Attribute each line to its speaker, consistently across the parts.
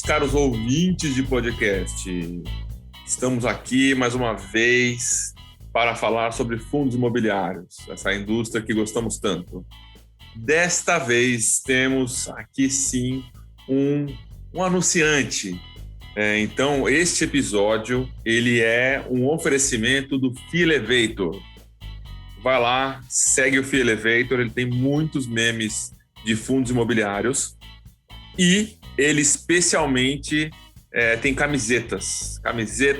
Speaker 1: caros ouvintes de podcast. Estamos aqui mais uma vez para falar sobre fundos imobiliários, essa indústria que gostamos tanto. Desta vez temos aqui sim um anunciante. Então, este episódio ele é um oferecimento do Fee Elevator. Vai lá, segue o Fee Elevator, ele tem muitos memes de fundos imobiliários e ele especialmente tem camisetas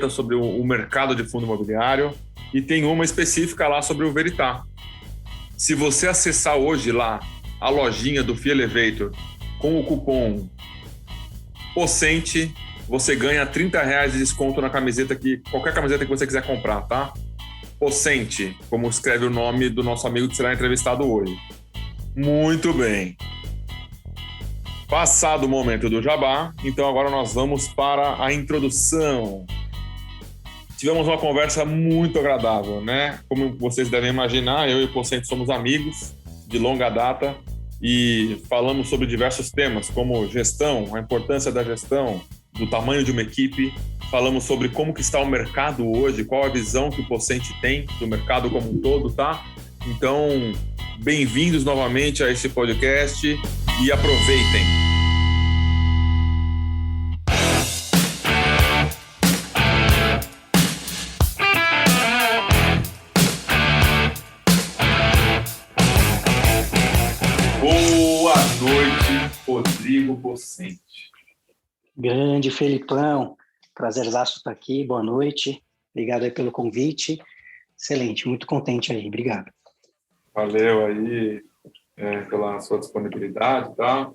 Speaker 1: sobre o mercado de fundo imobiliário e tem uma específica lá sobre o Veritá. Se você acessar hoje lá a lojinha do Fee Elevator com o cupom POCENTE, você ganha R$30 de desconto na camiseta, qualquer camiseta que você quiser comprar, tá? POCENTE, como escreve o nome do nosso amigo que será entrevistado hoje. Muito bem. Passado o momento do jabá, então agora nós vamos para a introdução. Tivemos uma conversa muito agradável, né? Como vocês devem imaginar, eu e o Pocente somos amigos de longa data e falamos sobre diversos temas, como gestão, a importância da gestão, do tamanho de uma equipe. Falamos sobre como que está o mercado hoje, qual a visão que o Pocente tem do mercado como um todo, tá? Então, bem-vindos novamente a esse podcast e aproveitem. Boa noite, Rodrigo Pocente.
Speaker 2: Grande Felipão, prazerzaço estar aqui, boa noite, obrigado aí pelo convite, excelente, muito contente aí, obrigado.
Speaker 1: Valeu aí pela sua disponibilidade, tá?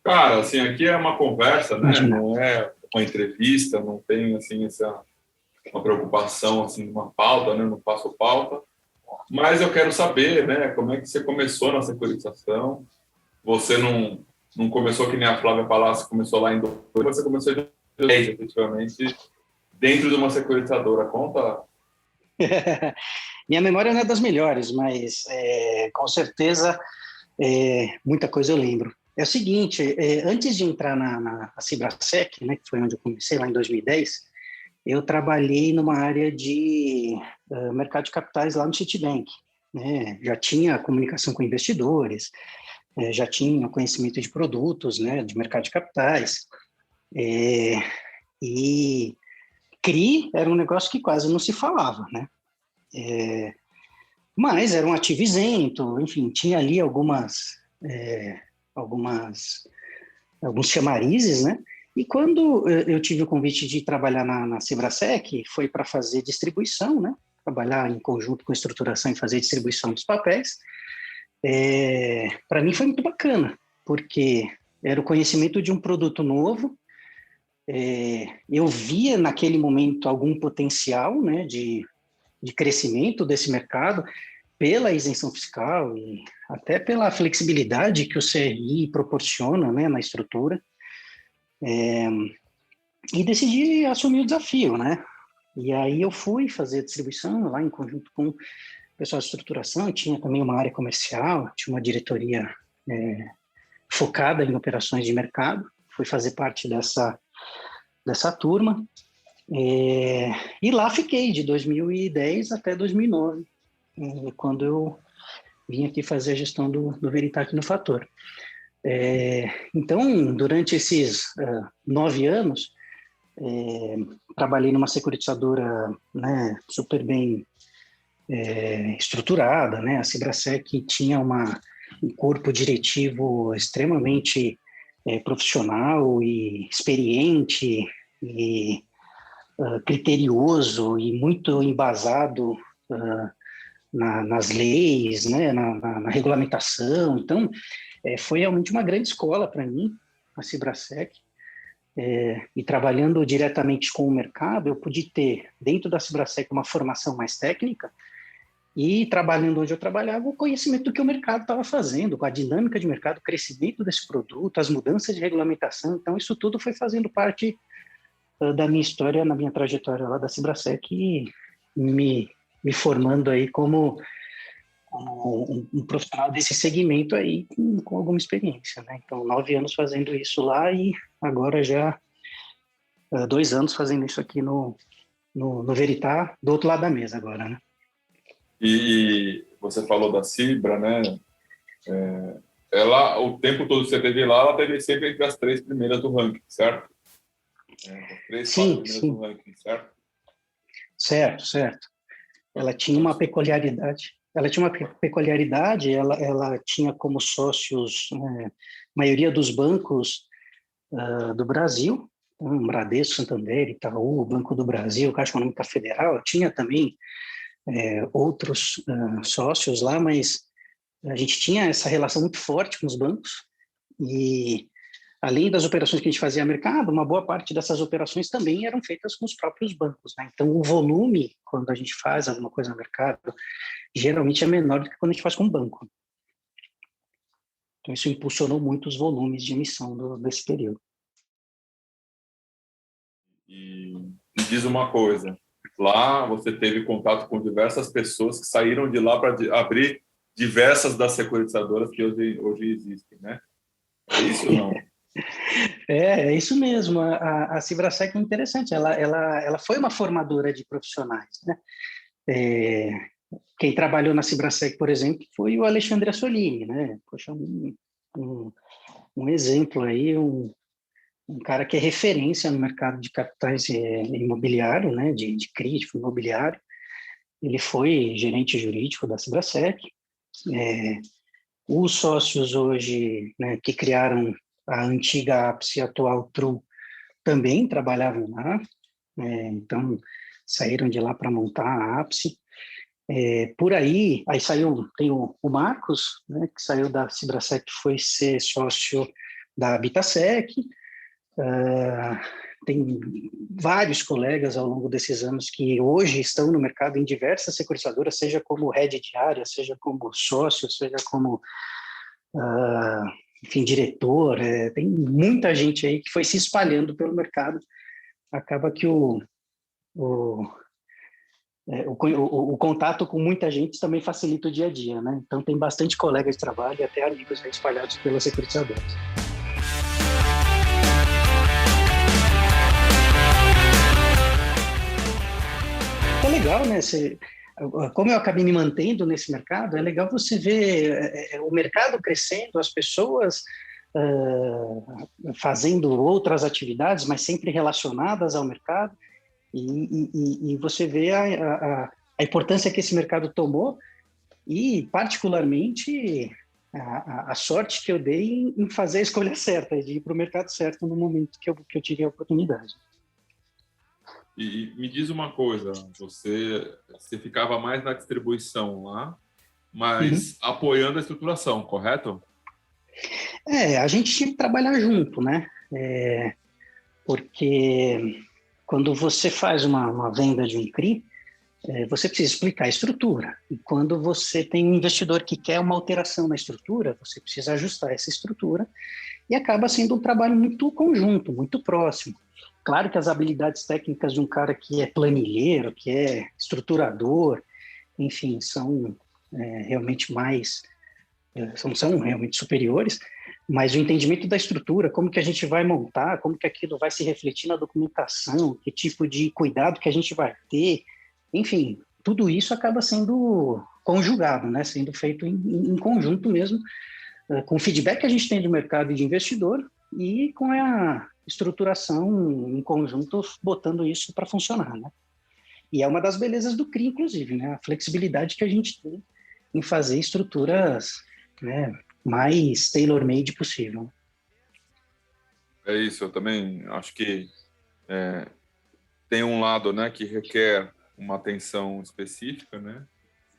Speaker 1: Cara, assim, aqui é uma conversa, né? Não é uma entrevista, não tem, assim, uma preocupação, assim, uma pauta, né? Não faço pauta, mas eu quero saber, né? Como é que você começou na securitização? Você não começou que nem a Flávia Palácio, começou lá em 2000, você começou em 2010, efetivamente, dentro de uma securitizadora. Conta.
Speaker 2: Minha memória não é das melhores, mas com certeza muita coisa eu lembro. É o seguinte, antes de entrar na Cibrasec, né, que foi onde eu comecei lá em 2010, eu trabalhei numa área de mercado de capitais lá no Citibank, né? Já tinha comunicação com investidores, já tinha conhecimento de produtos, né, de mercado de capitais, e CRI era um negócio que quase não se falava, né? Mas era um ativo isento, enfim, tinha ali alguns chamarizes, né? E quando eu tive o convite de trabalhar na Cibrasec, foi para fazer distribuição, né? Trabalhar em conjunto com estruturação e fazer distribuição dos papéis. Para mim foi muito bacana, porque era o conhecimento de um produto novo, eu via naquele momento algum potencial, né, de crescimento desse mercado pela isenção fiscal e até pela flexibilidade que o CRI proporciona, né, na estrutura, e decidi assumir o desafio, né? E aí eu fui fazer a distribuição lá em conjunto com o pessoal de estruturação, tinha também uma área comercial, tinha uma diretoria focada em operações de mercado, fui fazer parte dessa turma, e lá fiquei de 2010 até 2009, quando eu vim aqui fazer a gestão do Veritá aqui no Fator. Então, durante esses 9 anos, trabalhei numa securitizadora, né, super bem estruturada, né? A Cibrasec tinha um corpo diretivo extremamente profissional e experiente e criterioso e muito embasado nas leis, né? na regulamentação. Então, foi realmente uma grande escola para mim, a Cibrasec. E trabalhando diretamente com o mercado, eu pude ter, dentro da Cibrasec, uma formação mais técnica e, trabalhando onde eu trabalhava, o conhecimento do que o mercado estava fazendo, com a dinâmica de mercado, o crescimento desse produto, as mudanças de regulamentação. Então, isso tudo foi fazendo parte da minha história, na minha trajetória lá da Cibrasec, e me formando aí como como um profissional desse segmento aí com alguma experiência, né? Então, 9 anos fazendo isso lá e agora já 2 anos fazendo isso aqui no Veritá, do outro lado da mesa agora, né?
Speaker 1: E você falou da Cibra, né? Ela, o tempo todo que você teve lá, ela teve sempre entre as 3 primeiras do ranking, certo? As 3, 4 primeiras do ranking, certo?
Speaker 2: Certo. Ela tinha uma peculiaridade. Ela tinha como sócios maioria dos bancos do Brasil, Bradesco, Santander, Itaú, Banco do Brasil, Caixa Econômica Federal. Tinha também outros sócios lá, mas a gente tinha essa relação muito forte com os bancos e, além das operações que a gente fazia no mercado, uma boa parte dessas operações também eram feitas com os próprios bancos, né? Então, o volume, quando a gente faz alguma coisa no mercado, geralmente é menor do que quando a gente faz com o banco. Então, isso impulsionou muito os volumes de emissão desse período.
Speaker 1: E me diz uma coisa, lá você teve contato com diversas pessoas que saíram de lá para abrir diversas das securitizadoras que hoje existem, né? É isso ou não?
Speaker 2: É isso mesmo. A Cibrasec é interessante. Ela foi uma formadora de profissionais, né? Quem trabalhou na Cibrasec, por exemplo, foi o Alexandre Assolini, né? Poxa, um exemplo aí, um cara que é referência no mercado de capitais imobiliário, né? De CRI, de fundo imobiliário. Ele foi gerente jurídico da Cibrasec. Os sócios hoje, né, que criaram a antiga Ápice e a atual Tru também trabalhavam lá, então saíram de lá para montar a Ápice. Por aí tem o Marcos, né, que saiu da Cibrasec, foi ser sócio da Habitasec. Tem vários colegas ao longo desses anos que hoje estão no mercado em diversas securitizadoras, seja como head de área, seja como sócio, seja como enfim, diretor. Tem muita gente aí que foi se espalhando pelo mercado. Acaba que o contato com muita gente também facilita o dia a dia, né? Então tem bastante colega de trabalho e até amigos espalhados pelas securitizadoras. É legal, né? Como eu acabei me mantendo nesse mercado, é legal você ver o mercado crescendo, as pessoas fazendo outras atividades, mas sempre relacionadas ao mercado, e você vê a importância que esse mercado tomou e, particularmente, a sorte que eu dei em fazer a escolha certa, de ir para o mercado certo no momento que eu tive a oportunidade.
Speaker 1: E me diz uma coisa, você ficava mais na distribuição lá, mas apoiando a estruturação, correto?
Speaker 2: A gente tinha que trabalhar junto, né? Porque quando você faz uma venda de um CRI, você precisa explicar a estrutura. E quando você tem um investidor que quer uma alteração na estrutura, você precisa ajustar essa estrutura e acaba sendo um trabalho muito conjunto, muito próximo. Claro que as habilidades técnicas de um cara que é planilheiro, que é estruturador, enfim, são realmente são realmente superiores, mas o entendimento da estrutura, como que a gente vai montar, como que aquilo vai se refletir na documentação, que tipo de cuidado que a gente vai ter, enfim, tudo isso acaba sendo conjugado, né? Sendo feito em conjunto mesmo, com o feedback que a gente tem do mercado e de investidor e com a estruturação em conjunto, botando isso para funcionar, né? E é uma das belezas do CRI, inclusive, né? A flexibilidade que a gente tem em fazer estruturas, né, mais tailor-made possível.
Speaker 1: É isso, eu também acho que tem um lado, né, que requer uma atenção específica, né,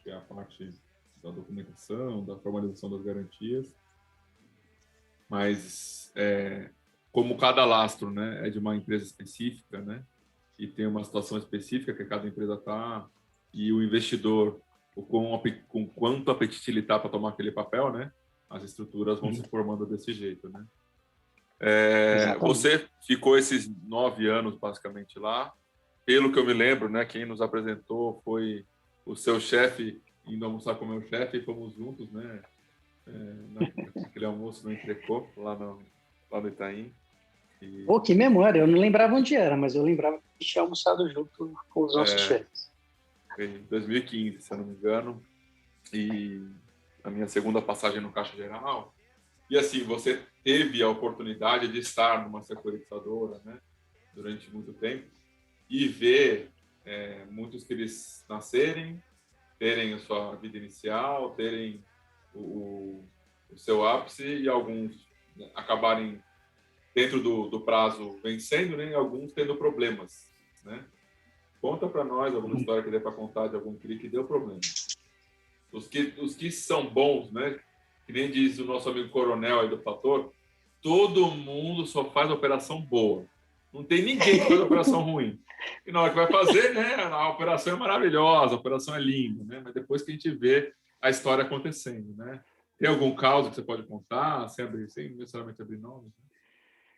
Speaker 1: que é a parte da documentação, da formalização das garantias, mas como cada lastro, né, é de uma empresa específica, né, e tem uma situação específica que cada empresa está, e o investidor, com quanto apetite ele está para tomar aquele papel, né, as estruturas vão se formando desse jeito, né. Você ficou esses 9 anos basicamente lá. Pelo que eu me lembro, né, quem nos apresentou foi o seu chefe indo almoçar com o meu chefe, e fomos juntos, né? Naquele almoço no Entrecô, lá no Itaim.
Speaker 2: Pô, que memória, eu não lembrava onde era, mas eu lembrava que tinha almoçado junto com os nossos chefes.
Speaker 1: Em 2015, se eu não me engano, e a minha segunda passagem no Caixa Geral. E assim, você teve a oportunidade de estar numa securitizadora, né, durante muito tempo, e ver muitos que eles nascerem, terem a sua vida inicial, terem o seu ápice, e alguns, né, acabarem dentro do prazo vencendo, né, e alguns tendo problemas, né? Conta para nós alguma história que dê para contar de algum CRI que deu problema. Os que são bons, né? Que nem diz o nosso amigo coronel aí do Fator, todo mundo só faz operação boa. Não tem ninguém que faz operação ruim. E na hora que vai fazer, né? A operação é maravilhosa, a operação é linda, né? Mas depois que a gente vê a história acontecendo, né? Tem algum caso que você pode contar, sem necessariamente abrir nomes? Né?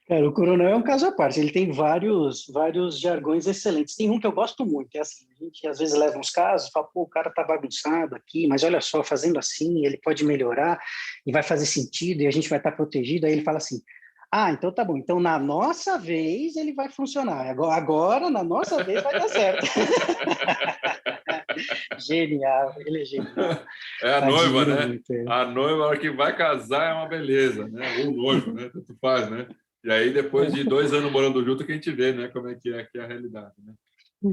Speaker 2: Cara, o Coronel é um caso à parte, ele tem vários jargões excelentes. Tem um que eu gosto muito, é assim, a gente às vezes leva uns casos, fala, pô, o cara tá bagunçado aqui, mas olha só, fazendo assim, ele pode melhorar e vai fazer sentido e a gente vai estar protegido. Aí ele fala assim, ah, então tá bom, então na nossa vez ele vai funcionar, agora na nossa vez vai dar certo. Genial, ele é genial.
Speaker 1: É a noiva,
Speaker 2: Admiro
Speaker 1: né?
Speaker 2: muito ele.
Speaker 1: A noiva, a hora que vai casar, é uma beleza, né? Ou o noivo, né? Tanto faz, né? E aí, depois de 2 anos morando junto, que a gente vê, né? Como é que é a realidade, né?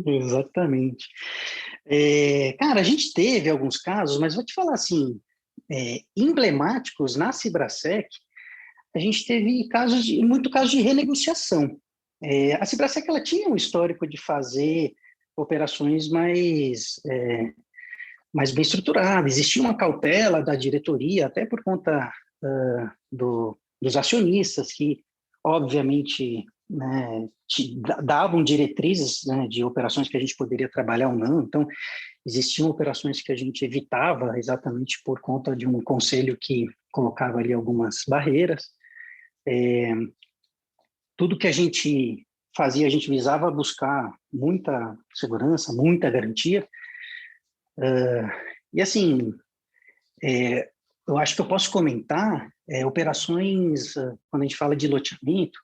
Speaker 2: Exatamente. Cara, a gente teve alguns casos, mas vou te falar assim, emblemáticos na Cibrasec, a gente teve muito casos de renegociação. A Cibrasec, ela tinha um histórico de fazer operações mais bem estruturadas, existia uma cautela da diretoria, até por conta dos acionistas, que, obviamente, né, davam diretrizes, né, de operações que a gente poderia trabalhar ou não. Então, existiam operações que a gente evitava exatamente por conta de um conselho que colocava ali algumas barreiras. Tudo que a gente fazia, a gente visava buscar muita segurança, muita garantia. E assim, eu acho que eu posso comentar operações, quando a gente fala de loteamento,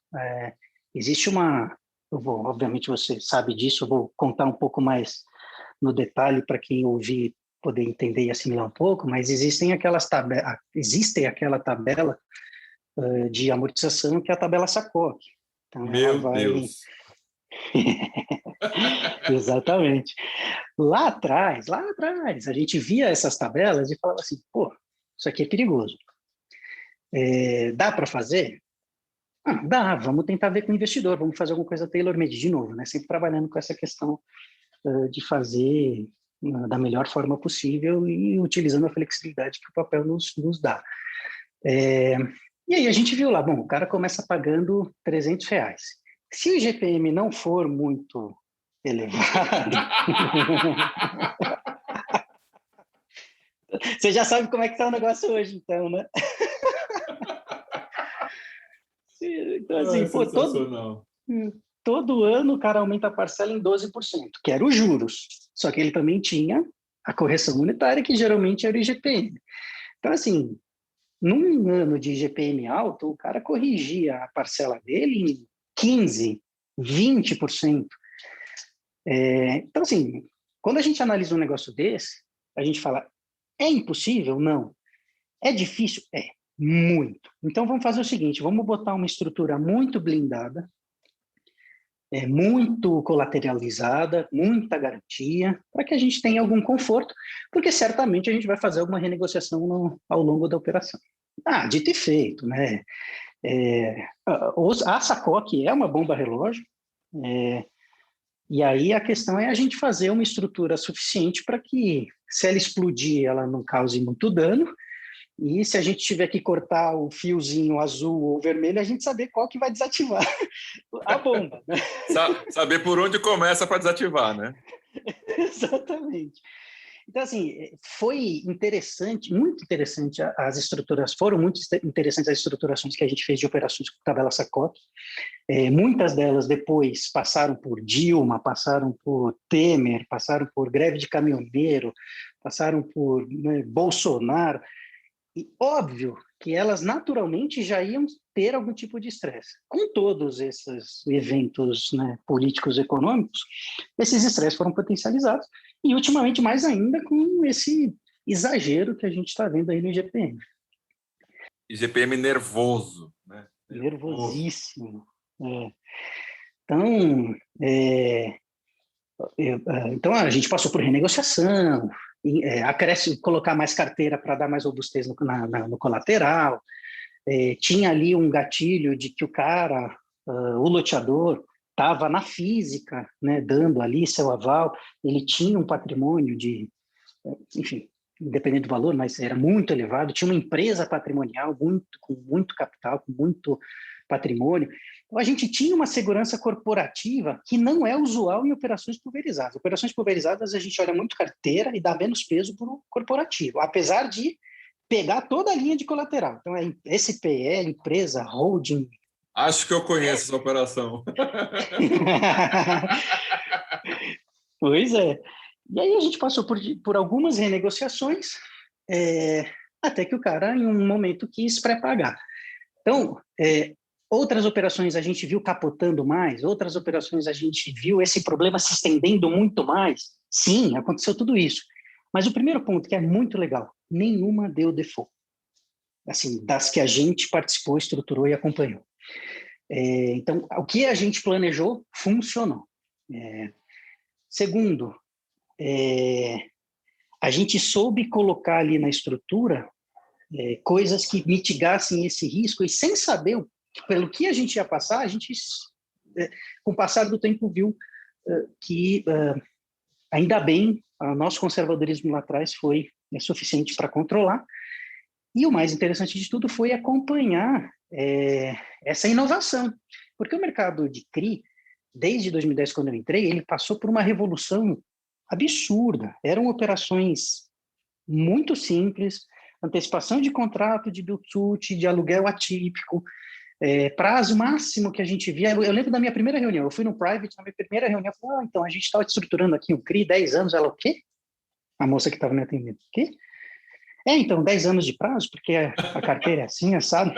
Speaker 2: existe obviamente você sabe disso, eu vou contar um pouco mais no detalhe para quem ouvir poder entender e assimilar um pouco, mas existe aquela tabela de amortização, que é a tabela SACOC. Então, ela
Speaker 1: Meu
Speaker 2: vai...
Speaker 1: Deus!
Speaker 2: Exatamente. Lá atrás, a gente via essas tabelas e falava assim, pô, isso aqui é perigoso. Dá para fazer? Dá, vamos tentar ver com o investidor, vamos fazer alguma coisa tailor-made de novo, né? Sempre trabalhando com essa questão de fazer da melhor forma possível e utilizando a flexibilidade que o papel nos dá. E aí a gente viu lá, bom, o cara começa pagando R$300. Se o GPM não for muito elevado, você já sabe como é que está o negócio hoje, então, né? Então, assim, pô, todo ano o cara aumenta a parcela em 12%, que era os juros. Só que ele também tinha a correção monetária, que geralmente era o IGPM. Então, assim, num ano de IGPM alto, o cara corrigia a parcela dele em 15%, 20%. Então, assim, quando a gente analisa um negócio desse, a gente fala, é impossível? Não. É difícil? É. Muito. Então, vamos fazer o seguinte, vamos botar uma estrutura muito blindada, muito colateralizada, muita garantia, para que a gente tenha algum conforto, porque certamente a gente vai fazer alguma renegociação ao longo da operação. Dito e feito, né? A SACOC é uma bomba relógio, e aí a questão é a gente fazer uma estrutura suficiente para que, se ela explodir, ela não cause muito dano, e se a gente tiver que cortar o fiozinho azul ou vermelho, a gente saber qual que vai desativar a bomba. Né?
Speaker 1: Saber por onde começa para desativar, né?
Speaker 2: Exatamente. Então, assim, foi interessante, muito interessante as estruturas, foram muito interessantes as estruturações que a gente fez de operações com tabela SACOC. Muitas delas depois passaram por Dilma, passaram por Temer, passaram por greve de caminhoneiro, passaram por, né, Bolsonaro, e óbvio que elas naturalmente já iam ter algum tipo de estresse. Com todos esses eventos, né, políticos e econômicos, esses estresses foram potencializados, e ultimamente mais ainda com esse exagero que a gente está vendo aí no IGPM.
Speaker 1: IGPM nervoso, né?
Speaker 2: Nervosíssimo. Então, a gente passou por renegociação, acresce, colocar mais carteira para dar mais robustez no colateral, tinha ali um gatilho de que o cara, o loteador, estava na física, né, dando ali seu aval, ele tinha um patrimônio de, enfim, independente do valor, mas era muito elevado, tinha uma empresa patrimonial com muito capital, com muito patrimônio. Então, a gente tinha uma segurança corporativa que não é usual em operações pulverizadas. Operações pulverizadas, a gente olha muito carteira e dá menos peso para o corporativo, apesar de pegar toda a linha de colateral. Então, é SPE, empresa, holding.
Speaker 1: Acho que eu conheço essa operação.
Speaker 2: Pois é. E aí a gente passou por algumas renegociações, até que o cara, em um momento, quis pré-pagar. Então, outras operações a gente viu capotando mais, outras operações a gente viu esse problema se estendendo muito mais. Sim, aconteceu tudo isso. Mas o primeiro ponto, que é muito legal, nenhuma deu default. Assim, das que a gente participou, estruturou e acompanhou. Então, o que a gente planejou funcionou. Segundo, a gente soube colocar ali na estrutura coisas que mitigassem esse risco, e sem saber pelo que a gente ia passar, a gente, com o passar do tempo, viu que, ainda bem, o nosso conservadorismo lá atrás foi suficiente para controlar. E o mais interessante de tudo foi acompanhar essa inovação, porque o mercado de CRI, desde 2010, quando eu entrei, ele passou por uma revolução absurda. Eram operações muito simples, antecipação de contrato de build-to-suit, de aluguel atípico, prazo máximo que a gente via. Eu lembro da minha primeira reunião, eu fui no private, na minha primeira reunião, eu falei, então, a gente estava estruturando aqui um CRI, 10 anos, ela, o quê? A moça que estava me atendendo, o quê? Então, 10 anos de prazo, porque a carteira é assim, sabe?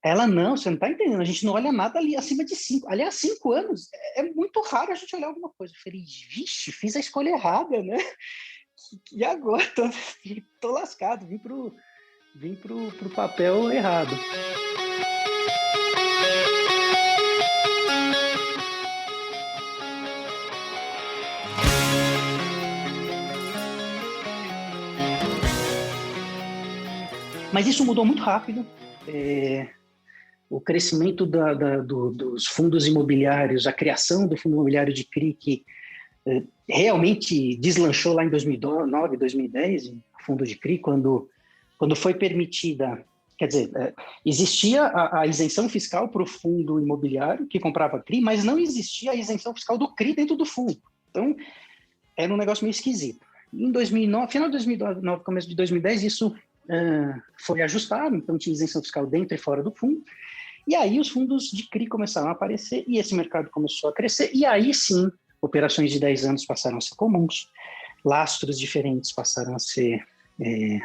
Speaker 2: Ela, não, você não está entendendo, a gente não olha nada ali acima de 5. Aliás, 5 anos, é muito raro a gente olhar alguma coisa. Eu falei, vixe, fiz a escolha errada, né? E agora? Tô lascado, vim pro papel errado. Mas isso mudou muito rápido. O crescimento dos fundos imobiliários, a criação do fundo imobiliário de CRI, que realmente deslanchou lá em 2009, 2010, o fundo de CRI, quando foi permitida, quer dizer, existia a isenção fiscal para o fundo imobiliário que comprava CRI, mas não existia a isenção fiscal do CRI dentro do fundo. Então, era um negócio meio esquisito. Em 2009, final de 2009, começo de 2010, isso foi ajustado, então tinha isenção fiscal dentro e fora do fundo, e aí os fundos de CRI começaram a aparecer, e esse mercado começou a crescer, e aí sim, operações de 10 anos passaram a ser comuns, lastros diferentes passaram a ser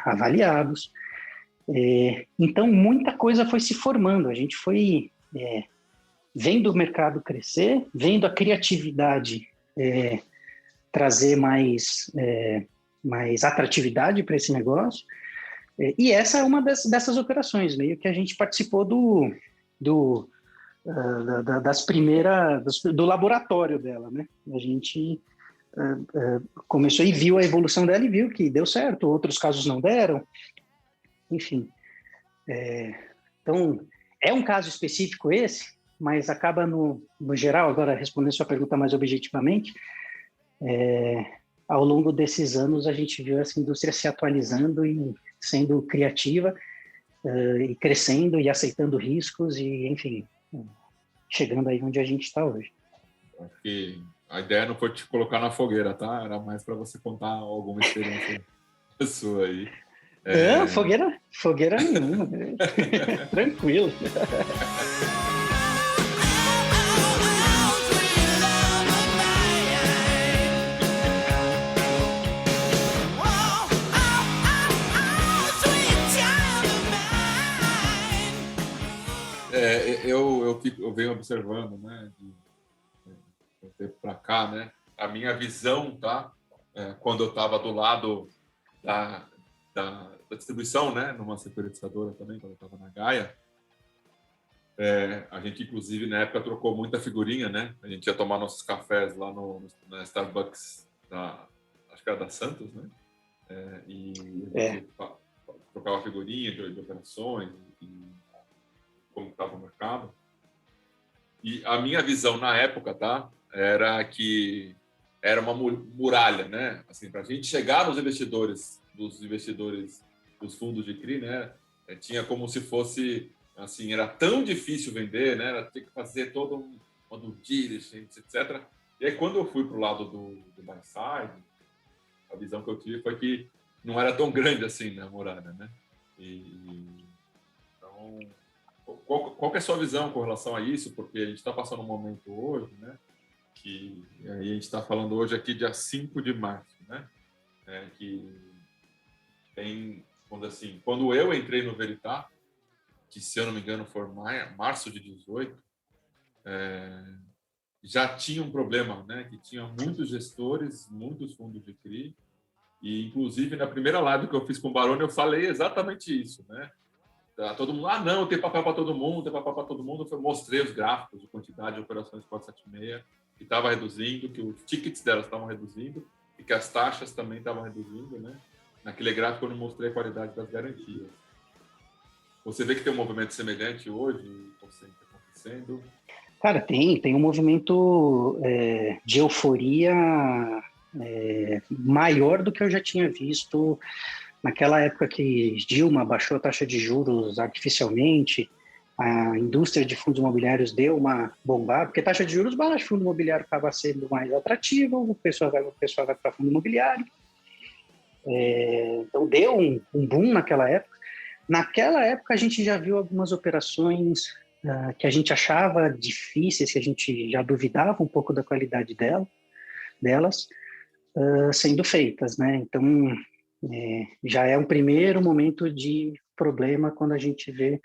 Speaker 2: avaliados, então muita coisa foi se formando, a gente foi vendo o mercado crescer, vendo a criatividade trazer mais atratividade para esse negócio. E essa é uma dessas operações, meio que a gente participou das primeiras, do laboratório dela, né? A gente começou e viu a evolução dela e viu que deu certo, outros casos não deram, enfim. Então, é um caso específico esse, mas acaba no geral, agora respondendo sua pergunta mais objetivamente, ao longo desses anos a gente viu essa indústria se atualizando e sendo criativa, e crescendo e aceitando riscos e, enfim, chegando aí onde a gente está hoje.
Speaker 1: Porque a ideia não foi te colocar na fogueira, tá? Era mais para você contar alguma experiência sua aí.
Speaker 2: Fogueira nenhuma. Tranquilo.
Speaker 1: eu venho observando, né, de um tempo para cá, né, a minha visão, tá, quando eu estava do lado da distribuição, né, numa securitizadora também, quando eu estava na Gaia, a gente, inclusive, na época, trocou muita figurinha, né? A gente ia tomar nossos cafés lá na Starbucks, acho que era da Santos, né? E a gente trocava figurinha de operações e como estava o mercado. E a minha visão na época, tá? Era que era uma muralha, né? Assim, para a gente chegar nos investidores, dos fundos de CRI, né? Tinha como se fosse... Assim, era tão difícil vender, né? Era ter que fazer todo uma due diligence, etc. E aí, quando eu fui para o lado do buy side, a visão que eu tive foi que não era tão grande assim, né, a muralha, né? Então, qual que é a sua visão com relação a isso? Porque a gente está passando um momento hoje, né? Que aí a gente está falando hoje aqui dia 5 de março, né? Que tem, quando eu entrei no Veritas, que, se eu não me engano, foi março de 18, já tinha um problema, né? Que tinha muitos gestores, muitos fundos de CRI, e, inclusive, na primeira live que eu fiz com o Baroni, eu falei exatamente isso, né? Tá, todo mundo, não, tem papel para todo mundo, tem papel para todo mundo. Eu mostrei os gráficos de quantidade de operações 476, que estava reduzindo, que os tickets delas estavam reduzindo, e que as taxas também estavam reduzindo, né? Naquele gráfico eu não mostrei a qualidade das garantias. Você vê que tem um movimento semelhante hoje, acontecendo?
Speaker 2: Cara, tem um movimento de euforia maior do que eu já tinha visto naquela época que Dilma baixou a taxa de juros artificialmente, a indústria de fundos imobiliários deu uma bombada, porque taxa de juros baixa, fundo imobiliário acaba sendo mais atrativo, o pessoal vai para fundo imobiliário. Então deu um boom naquela época. Naquela época, a gente já viu algumas operações que a gente achava difíceis, que a gente já duvidava um pouco da qualidade delas, sendo feitas, né? Então, já é um primeiro momento de problema quando a gente vê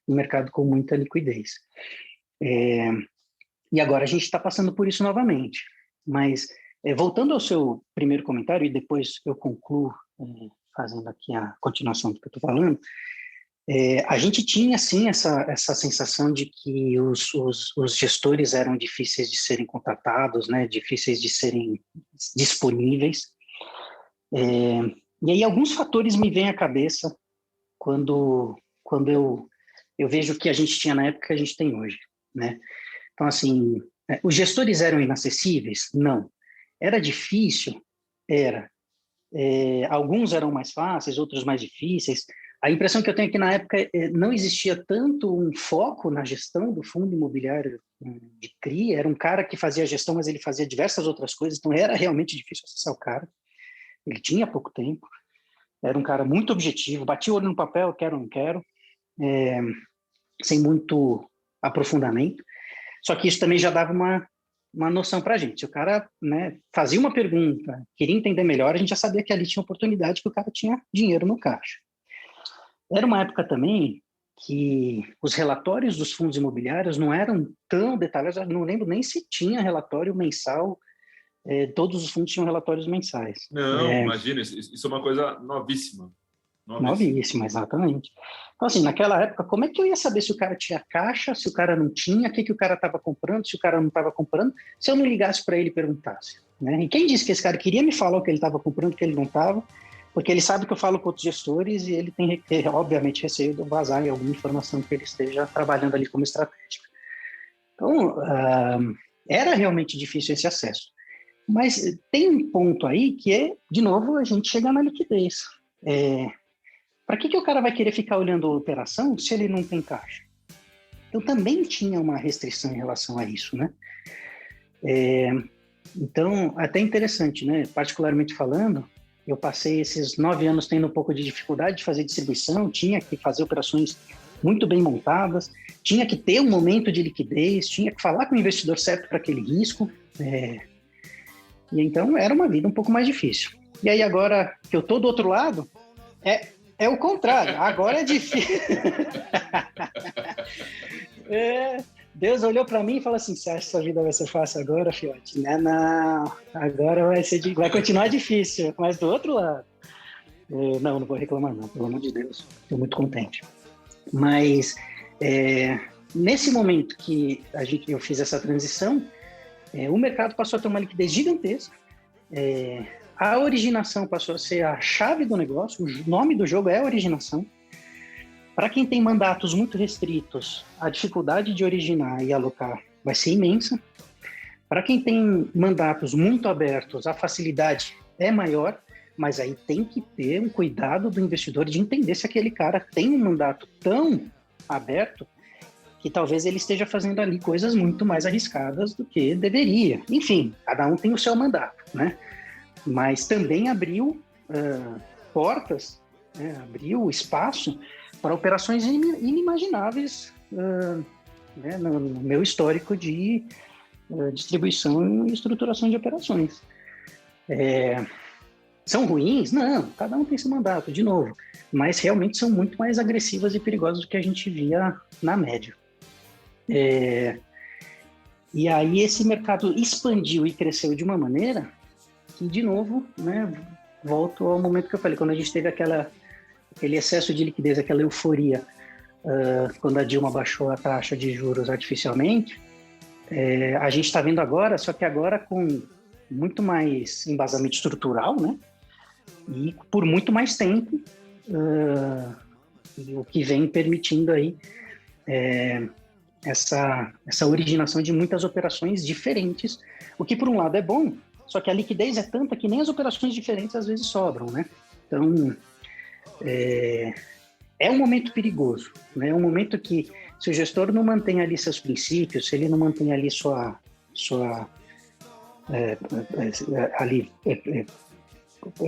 Speaker 2: o mercado com muita liquidez. E agora a gente está passando por isso novamente. Mas, voltando ao seu primeiro comentário, e depois eu concluo fazendo aqui a continuação do que eu estou falando, a gente tinha, sim, essa sensação de que os gestores eram difíceis de serem contratados, né, difíceis de serem disponíveis. E aí alguns fatores me vêm à cabeça quando eu vejo o que a gente tinha na época e a gente tem hoje, né? Então, assim, os gestores eram inacessíveis? Não. Era difícil? Era. Alguns eram mais fáceis, outros mais difíceis. A impressão que eu tenho é que, na época, não existia tanto um foco na gestão do fundo imobiliário de CRI. Era um cara que fazia a gestão, mas ele fazia diversas outras coisas, então era realmente difícil acessar o cara. Ele tinha pouco tempo, era um cara muito objetivo, batia o olho no papel, quero ou não quero, sem muito aprofundamento. Só que isso também já dava uma noção para a gente. Se o cara, né, fazia uma pergunta, queria entender melhor, a gente já sabia que ali tinha oportunidade, que o cara tinha dinheiro no caixa. Era uma época também que os relatórios dos fundos imobiliários não eram tão detalhados, eu não lembro nem se tinha relatório mensal, todos os fundos tinham relatórios mensais.
Speaker 1: Não, imagina, isso é uma coisa novíssima.
Speaker 2: Novíssima, exatamente. Então, assim, naquela época, como é que eu ia saber se o cara tinha caixa, se o cara não tinha, o que o cara estava comprando, se o cara não estava comprando, se eu não ligasse para ele e perguntasse, né? E quem disse que esse cara queria me falar o que ele estava comprando, o que ele não estava, porque ele sabe que eu falo com outros gestores e ele tem, obviamente, receio de vazar em alguma informação que ele esteja trabalhando ali como estratégica. Então, era realmente difícil esse acesso. Mas tem um ponto aí que é, de novo, a gente chegar na liquidez. Para que o cara vai querer ficar olhando a operação se ele não tem caixa? Então, também tinha uma restrição em relação a isso, né? Então, até interessante, né? Particularmente falando, eu passei esses 9 anos tendo um pouco de dificuldade de fazer distribuição, tinha que fazer operações muito bem montadas, tinha que ter um momento de liquidez, tinha que falar com o investidor certo para aquele risco, e então era uma vida um pouco mais difícil. E aí agora que eu estou do outro lado, é o contrário, agora é difícil. Deus olhou para mim e falou assim: você acha que sua vida vai ser fácil agora, fiote? Não, agora vai continuar difícil, mas do outro lado. Não vou reclamar não, pelo amor de Deus, estou muito contente. Mas nesse momento que eu fiz essa transição, o mercado passou a ter uma liquidez gigantesca, a originação passou a ser a chave do negócio, o nome do jogo é a originação. Para quem tem mandatos muito restritos, a dificuldade de originar e alocar vai ser imensa. Para quem tem mandatos muito abertos, a facilidade é maior, mas aí tem que ter um cuidado do investidor de entender se aquele cara tem um mandato tão aberto que talvez ele esteja fazendo ali coisas muito mais arriscadas do que deveria. Enfim, cada um tem o seu mandato, né? Mas também abriu portas, abriu espaço para operações inimagináveis no meu histórico de distribuição e estruturação de operações. São ruins? Não, cada um tem seu mandato, de novo, mas realmente são muito mais agressivas e perigosas do que a gente via na média. E aí esse mercado expandiu e cresceu de uma maneira que, de novo, né, volto ao momento que eu falei, quando a gente teve aquele excesso de liquidez, aquela euforia, quando a Dilma baixou a taxa de juros artificialmente, a gente está vendo agora, só que agora com muito mais embasamento estrutural, né? E por muito mais tempo, o que vem permitindo aí essa originação de muitas operações diferentes, o que por um lado é bom, só que a liquidez é tanta que nem as operações diferentes às vezes sobram, né? Então, é um momento perigoso, né? É um momento que, se o gestor não mantém ali seus princípios, se ele não mantém ali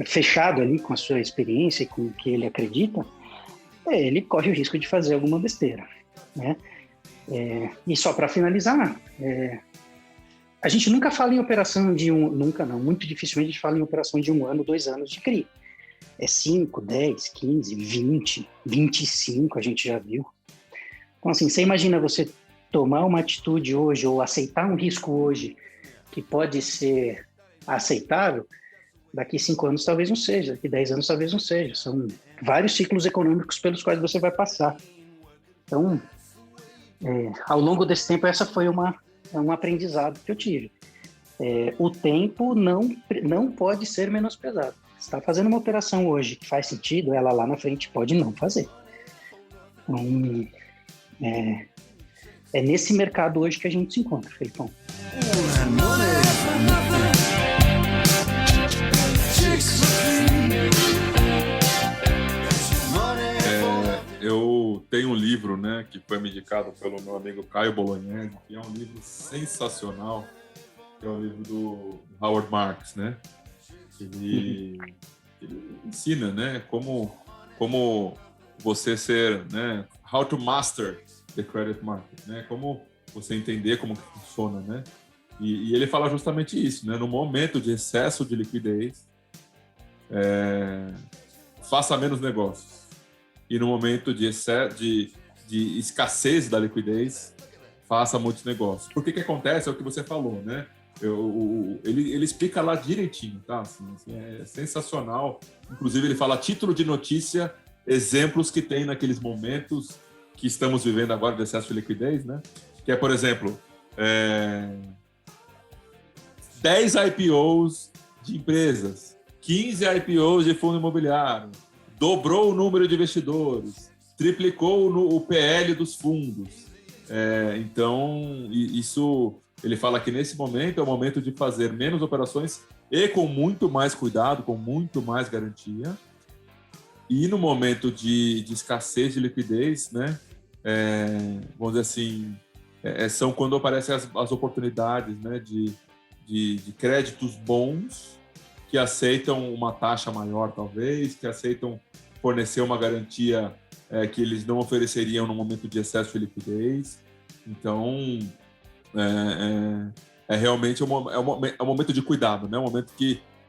Speaker 2: fechado ali com a sua experiência e com o que ele acredita, ele corre o risco de fazer alguma besteira, né? E só para finalizar, a gente nunca fala em operação muito dificilmente a gente fala em operação de 1 ano, 2 anos de CRI. 5, 10, 15, 20, 25 a gente já viu. Então, assim, você imagina você tomar uma atitude hoje ou aceitar um risco hoje que pode ser aceitável, daqui 5 anos talvez não seja, daqui 10 anos talvez não seja. São vários ciclos econômicos pelos quais você vai passar. Então, ao longo desse tempo, essa foi um aprendizado que eu tive. O tempo não pode ser menosprezado. Se está fazendo uma operação hoje que faz sentido, ela lá na frente pode não fazer. Então, é nesse mercado hoje que a gente se encontra, Felipão.
Speaker 1: Eu tenho um livro, né, que foi me indicado pelo meu amigo Caio Bolognese, que é um livro sensacional, que é o livro do Howard Marks, né? Ele ensina, né, como você ser, né, how to master the credit market, né, como você entender como que funciona, né? E ele fala justamente isso, né? No momento de excesso de liquidez, faça menos negócios. E no momento de escassez da liquidez, faça muitos negócios. Por que acontece? É o que você falou, né? Ele explica lá direitinho, tá? Assim, é sensacional. Inclusive, ele fala, título de notícia, exemplos que tem naqueles momentos que estamos vivendo agora de excesso de liquidez, né? Que é, por exemplo, 10 IPOs de empresas, 15 IPOs de fundo imobiliário, dobrou o número de investidores, triplicou o PL dos fundos. Então, isso, ele fala que nesse momento é o momento de fazer menos operações e com muito mais cuidado, com muito mais garantia. E no momento de escassez de liquidez, né, vamos dizer assim, são quando aparecem as oportunidades, né, de créditos bons que aceitam uma taxa maior, talvez, que aceitam fornecer uma garantia que eles não ofereceriam no momento de excesso de liquidez. Então, realmente um momento de cuidado, né? Um momento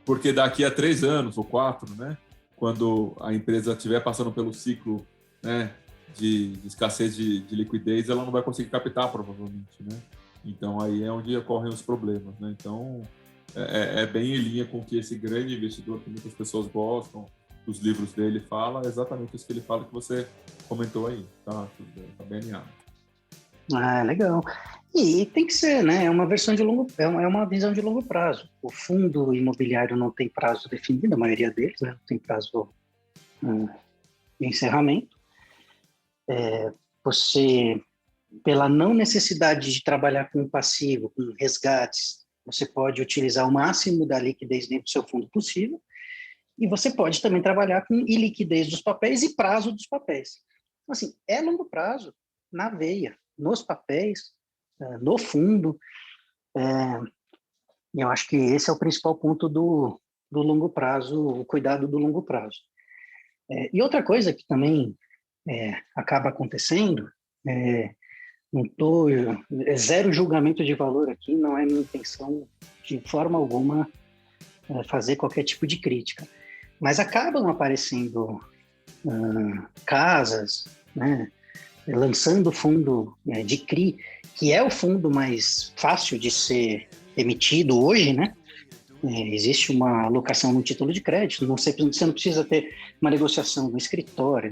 Speaker 1: porque daqui a 3 anos ou 4, né, quando a empresa estiver passando pelo ciclo, né, de escassez de liquidez, ela não vai conseguir captar, provavelmente, né? Então, aí é onde ocorrem os problemas, né? Então, é bem em linha com o que esse grande investidor, que muitas pessoas gostam, os livros dele fala, é exatamente isso que ele fala que você comentou aí, tá bem alinhado.
Speaker 2: Ah, legal. E tem que ser, né? É uma uma visão de longo prazo. O fundo imobiliário não tem prazo definido, a maioria deles, né? Não tem prazo de encerramento. Você, pela não necessidade de trabalhar com passivo, com resgates, você pode utilizar o máximo da liquidez dentro do seu fundo possível, e você pode também trabalhar com iliquidez dos papéis e prazo dos papéis. Então, assim, é longo prazo, na veia, nos papéis, no fundo. Eu acho que esse é o principal ponto do longo prazo, o cuidado do longo prazo. E outra coisa que também acaba acontecendo, zero julgamento de valor aqui, não é minha intenção de forma alguma fazer qualquer tipo de crítica, mas acabam aparecendo casas, né, lançando fundo de CRI, que é o fundo mais fácil de ser emitido hoje, né? Existe uma alocação no título de crédito, você não precisa ter uma negociação no escritório,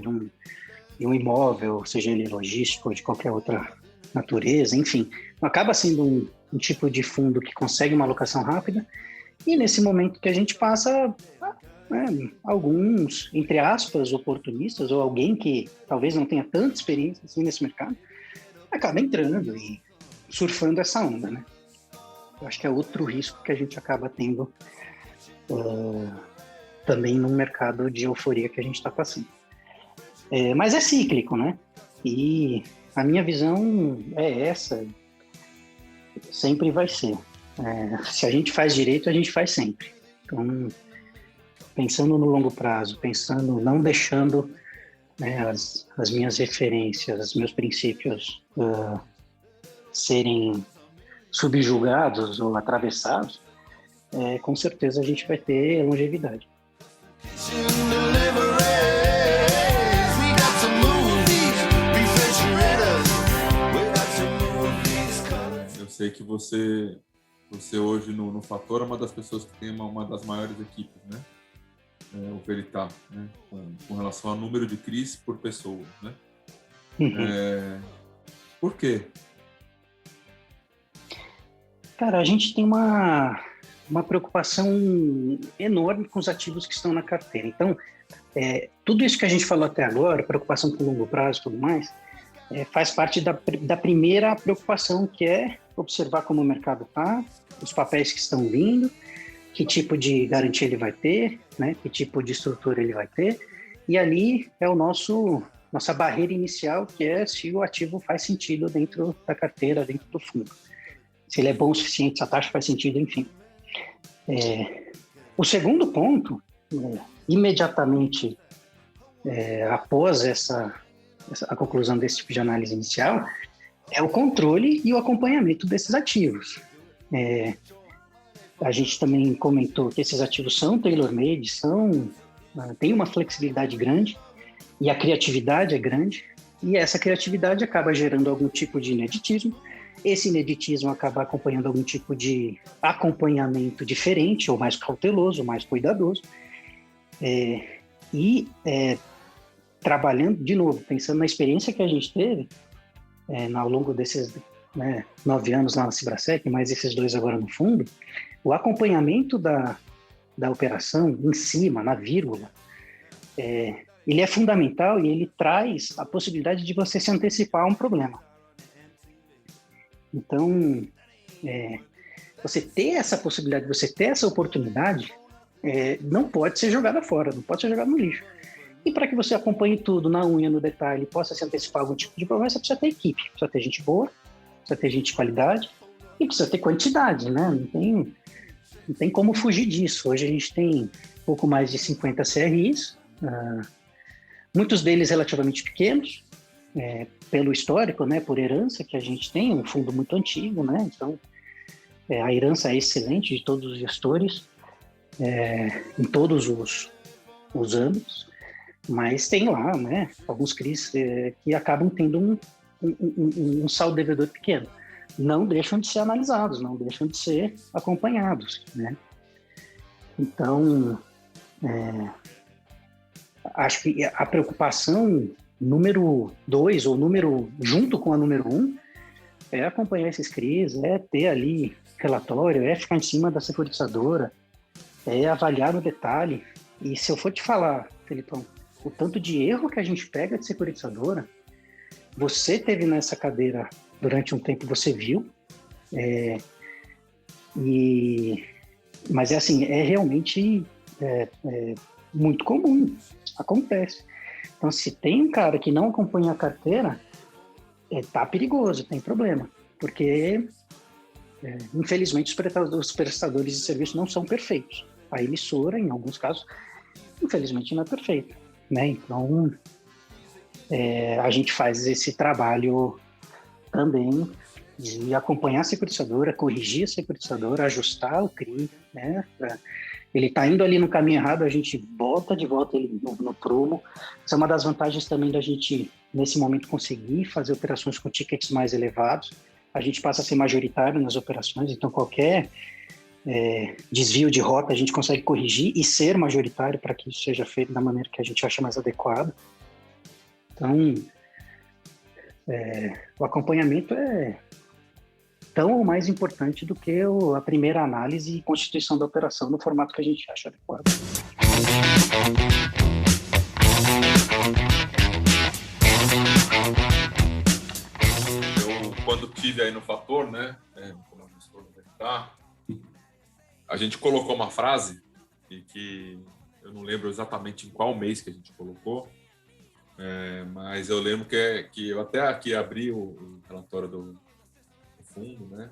Speaker 2: de um imóvel, seja ele logístico ou de qualquer outra natureza, enfim. Acaba sendo um tipo de fundo que consegue uma alocação rápida, e nesse momento que a gente passa, alguns, entre aspas, oportunistas, ou alguém que talvez não tenha tanta experiência assim nesse mercado, acaba entrando e surfando essa onda, né? Eu acho que é outro risco que a gente acaba tendo também no mercado de euforia que a gente está passando. Mas é cíclico, né? E a minha visão é essa, sempre vai ser. Se a gente faz direito, a gente faz sempre. Então, pensando no longo prazo, não deixando, né, as minhas referências, os meus princípios serem subjugados ou atravessados, com certeza a gente vai ter longevidade.
Speaker 1: Eu sei que você hoje no Fator é uma das pessoas que tem uma das maiores equipes, né? O Veritá, né? Com relação ao número de CRIs por pessoa, né?
Speaker 2: Uhum.
Speaker 1: Por quê?
Speaker 2: Cara, a gente tem uma preocupação enorme com os ativos que estão na carteira. Então, tudo isso que a gente falou até agora, preocupação com longo prazo e tudo mais, faz parte da primeira preocupação, que é observar como o mercado está, os papéis que estão vindo, que tipo de garantia ele vai ter, né? Que tipo de estrutura ele vai ter, e ali é nossa barreira inicial, que é se o ativo faz sentido dentro da carteira, dentro do fundo. Se ele é bom o suficiente, se a taxa faz sentido, enfim. O segundo ponto, imediatamente após a conclusão desse tipo de análise inicial, é o controle e o acompanhamento desses ativos. A gente também comentou que esses ativos são tailor-made, têm uma flexibilidade grande, e a criatividade é grande, e essa criatividade acaba gerando algum tipo de ineditismo. Esse ineditismo acaba acompanhando algum tipo de acompanhamento diferente, ou mais cauteloso, mais cuidadoso. Trabalhando, de novo, pensando na experiência que a gente teve ao longo desses 9 anos lá na Cibrasec, mais esses 2 agora no fundo, o acompanhamento da operação em cima, na vírgula, ele é fundamental, e ele traz a possibilidade de você se antecipar a um problema. Então, você ter essa possibilidade, você ter essa oportunidade, não pode ser jogada fora, não pode ser jogada no lixo. E para que você acompanhe tudo na unha, no detalhe, possa se antecipar a algum tipo de problema, você precisa ter equipe, precisa ter gente boa, precisa ter gente de qualidade e precisa ter quantidade, né? Não tem como fugir disso. Hoje a gente tem pouco mais de 50 CRIs, muitos deles relativamente pequenos, pelo histórico, né, por herança que a gente tem, um fundo muito antigo, né? Então, a herança é excelente de todos os gestores, em todos os âmbitos. Mas tem lá, né, alguns CRIs que acabam tendo um saldo devedor pequeno. Não deixam de ser analisados, não deixam de ser acompanhados, né? Então, acho que a preocupação número 2 ou junto com a número 1 é acompanhar esses CRIs, é ter ali relatório, é ficar em cima da securitizadora, é avaliar no detalhe. E se eu for te falar, Felipão, o tanto de erro que a gente pega de securitizadora, você teve nessa cadeira durante um tempo, você viu, mas é assim, é realmente muito comum, acontece. Então, se tem um cara que não acompanha a carteira, tá perigoso, tem problema, porque infelizmente os prestadores de serviço não são perfeitos. A emissora, em alguns casos, infelizmente não é perfeita, né? Então, a gente faz esse trabalho também de acompanhar a securitizadora, corrigir a securitizadora, ajustar o CRI, né? Ele está indo ali no caminho errado, a gente bota de volta ele no prumo. Essa é uma das vantagens também da gente, nesse momento, conseguir fazer operações com tickets mais elevados. A gente passa a ser majoritário nas operações, então qualquer desvio de rota a gente consegue corrigir e ser majoritário para que isso seja feito da maneira que a gente acha mais adequada. Então, o acompanhamento é tão ou mais importante do que a primeira análise e constituição da operação no formato que a gente acha adequado.
Speaker 1: Eu, quando tive aí no Fator, né, como gestor do Veritá, a gente colocou uma frase e que eu não lembro exatamente em qual mês que a gente colocou, mas eu lembro que eu até aqui abri o relatório do fundo, né,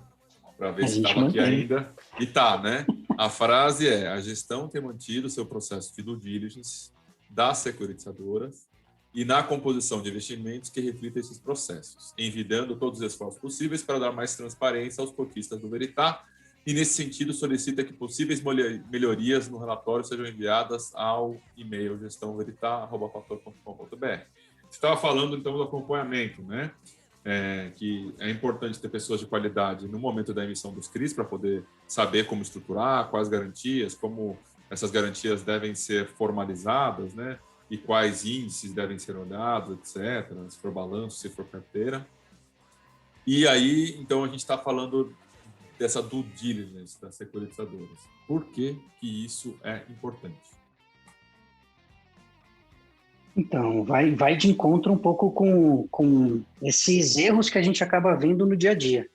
Speaker 1: para ver se estava aqui ainda. E tá, né? A frase é: a gestão tem mantido seu processo de due diligence das securitizadoras e na composição de investimentos que reflitam esses processos, envidando todos os esforços possíveis para dar mais transparência aos cotistas do Veritá, e nesse sentido solicita que possíveis melhorias no relatório sejam enviadas ao e-mail gestãoveritá@fator.com.br. Você estava falando então do acompanhamento, né? Que é importante ter pessoas de qualidade no momento da emissão dos CRIs para poder saber como estruturar, quais garantias, como essas garantias devem ser formalizadas, né? E quais índices devem ser olhados, etc. Se for balanço, se for carteira. E aí, então, a gente está falando dessa due diligence das securitizadoras. Por que isso é importante?
Speaker 2: Então, vai de encontro um pouco com esses erros que a gente acaba vendo no dia a dia.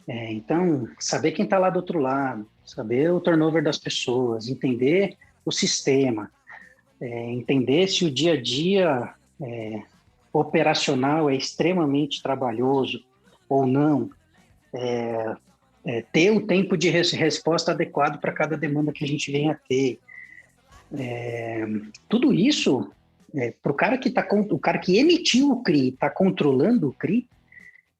Speaker 2: Então, saber quem está lá do outro lado, saber o turnover das pessoas, entender o sistema, entender se o dia a dia operacional é extremamente trabalhoso ou não, ter o tempo de resposta adequado para cada demanda que a gente venha a ter. Tudo isso, para o cara que emitiu o CRI, está controlando o CRI,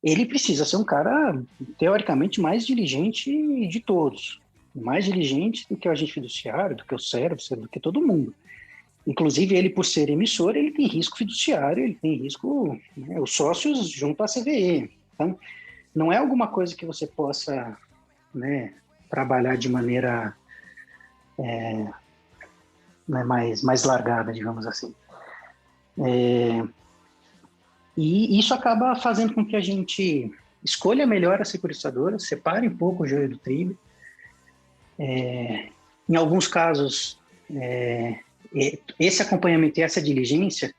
Speaker 2: ele precisa ser um cara, teoricamente, mais diligente de todos. Mais diligente do que o agente fiduciário, do que o servicer, do que todo mundo. Inclusive, ele, por ser emissor, ele tem risco fiduciário, ele tem risco, né, os sócios junto à CVE. Então, não é alguma coisa que você possa, né, trabalhar de maneira mais largada, digamos assim. E isso acaba fazendo com que a gente escolha melhor a securitizadora, separe um pouco o joio do trigo. Em alguns casos, esse acompanhamento e essa diligência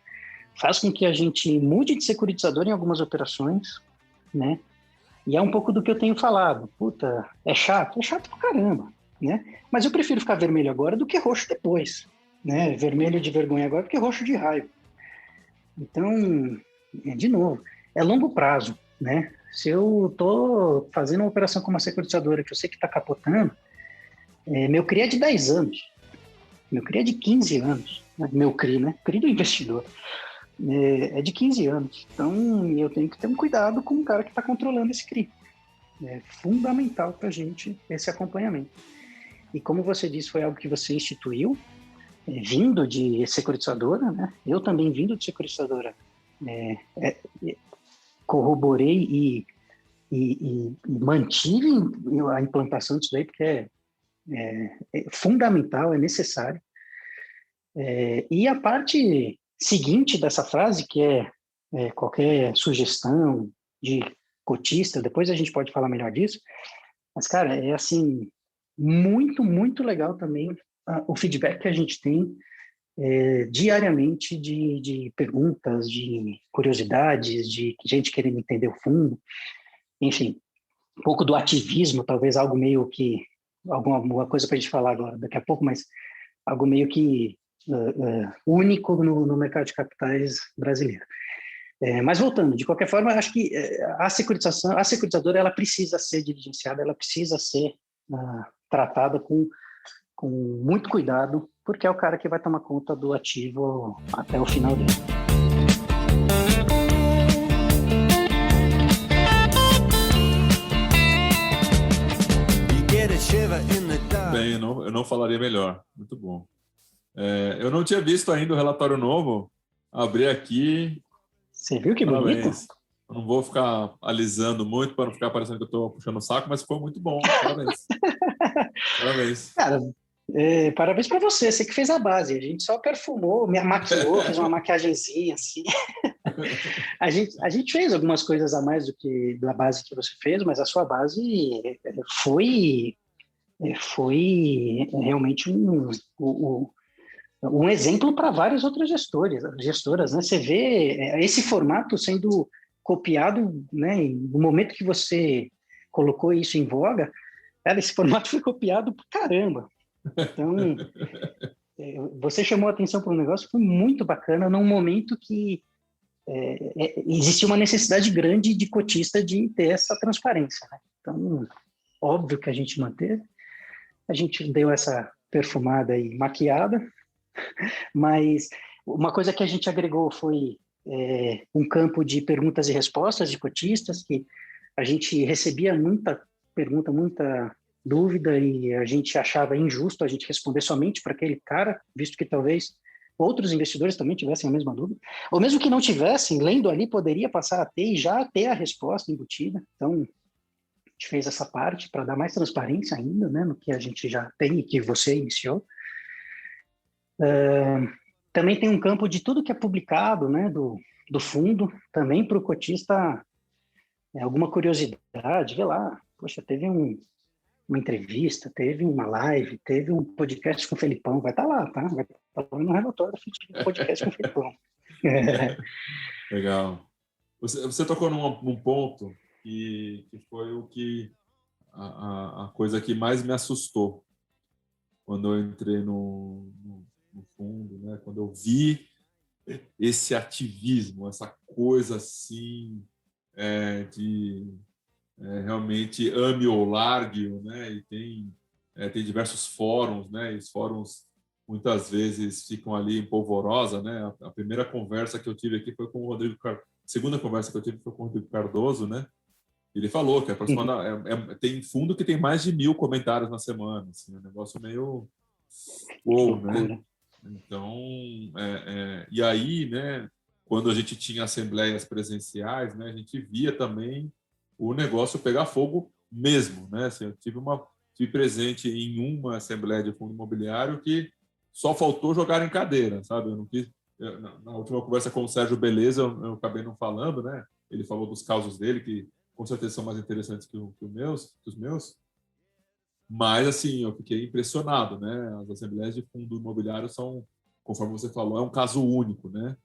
Speaker 2: faz com que a gente mude de securitizador em algumas operações, né? E é um pouco do que eu tenho falado. Puta, é chato pra caramba, né? Mas eu prefiro ficar vermelho agora do que roxo depois, né? Vermelho de vergonha agora do que roxo de raiva. Então, de novo, é longo prazo, né? Se eu estou fazendo uma operação com uma securitizadora que eu sei que está capotando, meu CRI é de 10 anos, meu CRI é de 15 anos, meu CRI, né? CRI do investidor, é de 15 anos. Então, eu tenho que ter um cuidado com o cara que está controlando esse CRI. É fundamental para a gente esse acompanhamento. E como você disse, foi algo que você instituiu, vindo de securitizadora, né? Eu também vindo de securitizadora, corroborei e mantive a implantação disso daí, porque é fundamental, é necessário. E a parte seguinte dessa frase, que é qualquer sugestão de cotista, depois a gente pode falar melhor disso, mas, cara, é assim, muito, muito legal também o feedback que a gente tem diariamente de perguntas, de curiosidades, de gente querendo entender o fundo, enfim, um pouco do ativismo, talvez algo meio que, alguma coisa para a gente falar agora, daqui a pouco, mas algo meio que único no mercado de capitais brasileiro. Mas voltando, de qualquer forma, acho que a securitizadora, ela precisa ser diligenciada, ela precisa ser tratada com muito cuidado, porque é o cara que vai tomar conta do ativo até o final dele.
Speaker 1: Bem, eu não falaria melhor. Muito bom. Eu não tinha visto ainda o relatório novo. Abri aqui.
Speaker 2: Você viu que
Speaker 1: Parabéns.
Speaker 2: bonito?
Speaker 1: Eu não vou ficar alisando muito para não ficar parecendo que eu estou puxando o saco, mas ficou muito bom. Parabéns. Parabéns.
Speaker 2: Cara, parabéns para você. Você que fez a base. A gente só perfumou, maquiou, fez uma maquiagenzinha assim. A gente fez algumas coisas a mais do que da base que você fez, mas a sua base foi realmente um exemplo para várias outras gestoras, né? Você vê esse formato sendo copiado, né? No momento que você colocou isso em voga, cara, esse formato foi copiado por caramba. Então, você chamou a atenção para um negócio que foi muito bacana num momento que existia uma necessidade grande de cotista de ter essa transparência, né? Então, óbvio que a gente manteve, a gente deu essa perfumada e maquiada, mas uma coisa que a gente agregou foi um campo de perguntas e respostas de cotistas, que a gente recebia muita pergunta, muita dúvida, e a gente achava injusto a gente responder somente para aquele cara, visto que talvez outros investidores também tivessem a mesma dúvida, ou mesmo que não tivessem, lendo ali, poderia passar a ter e já ter a resposta embutida. Então, a gente fez essa parte para dar mais transparência ainda, né, no que a gente já tem e que você iniciou. Também tem um campo de tudo que é publicado, né, do fundo, também para o cotista alguma curiosidade, vê lá, poxa, teve uma entrevista, teve uma live, teve um podcast com o Felipão, vai estar lá, tá? Vai estar lá no relatório do podcast com o Felipão.
Speaker 1: Legal. Você tocou num ponto que foi o que a coisa que mais me assustou quando eu entrei no fundo, né? Quando eu vi esse ativismo, essa coisa assim de realmente ame ou largue-o, né? E tem diversos fóruns, né? E os fóruns muitas vezes ficam ali em polvorosa, né? A primeira conversa que eu tive aqui foi com o Rodrigo segunda conversa que eu tive foi com o Rodrigo Cardoso, né? Ele falou que tem fundo que tem mais de 1000 comentários na semana, assim, um negócio meio né? Então, e aí, né? Quando a gente tinha assembleias presenciais, né? A gente via também o negócio pegar fogo mesmo, né? Assim, eu tive presente em uma assembleia de fundo imobiliário que só faltou jogar em cadeira, sabe? Eu não quis. Na última conversa com o Sérgio Beleza, eu acabei não falando, né? Ele falou dos causos dele, que com certeza são mais interessantes que os meus. Mas, assim, eu fiquei impressionado, né? As assembleias de fundo imobiliário são, conforme você falou, é um caso único, né?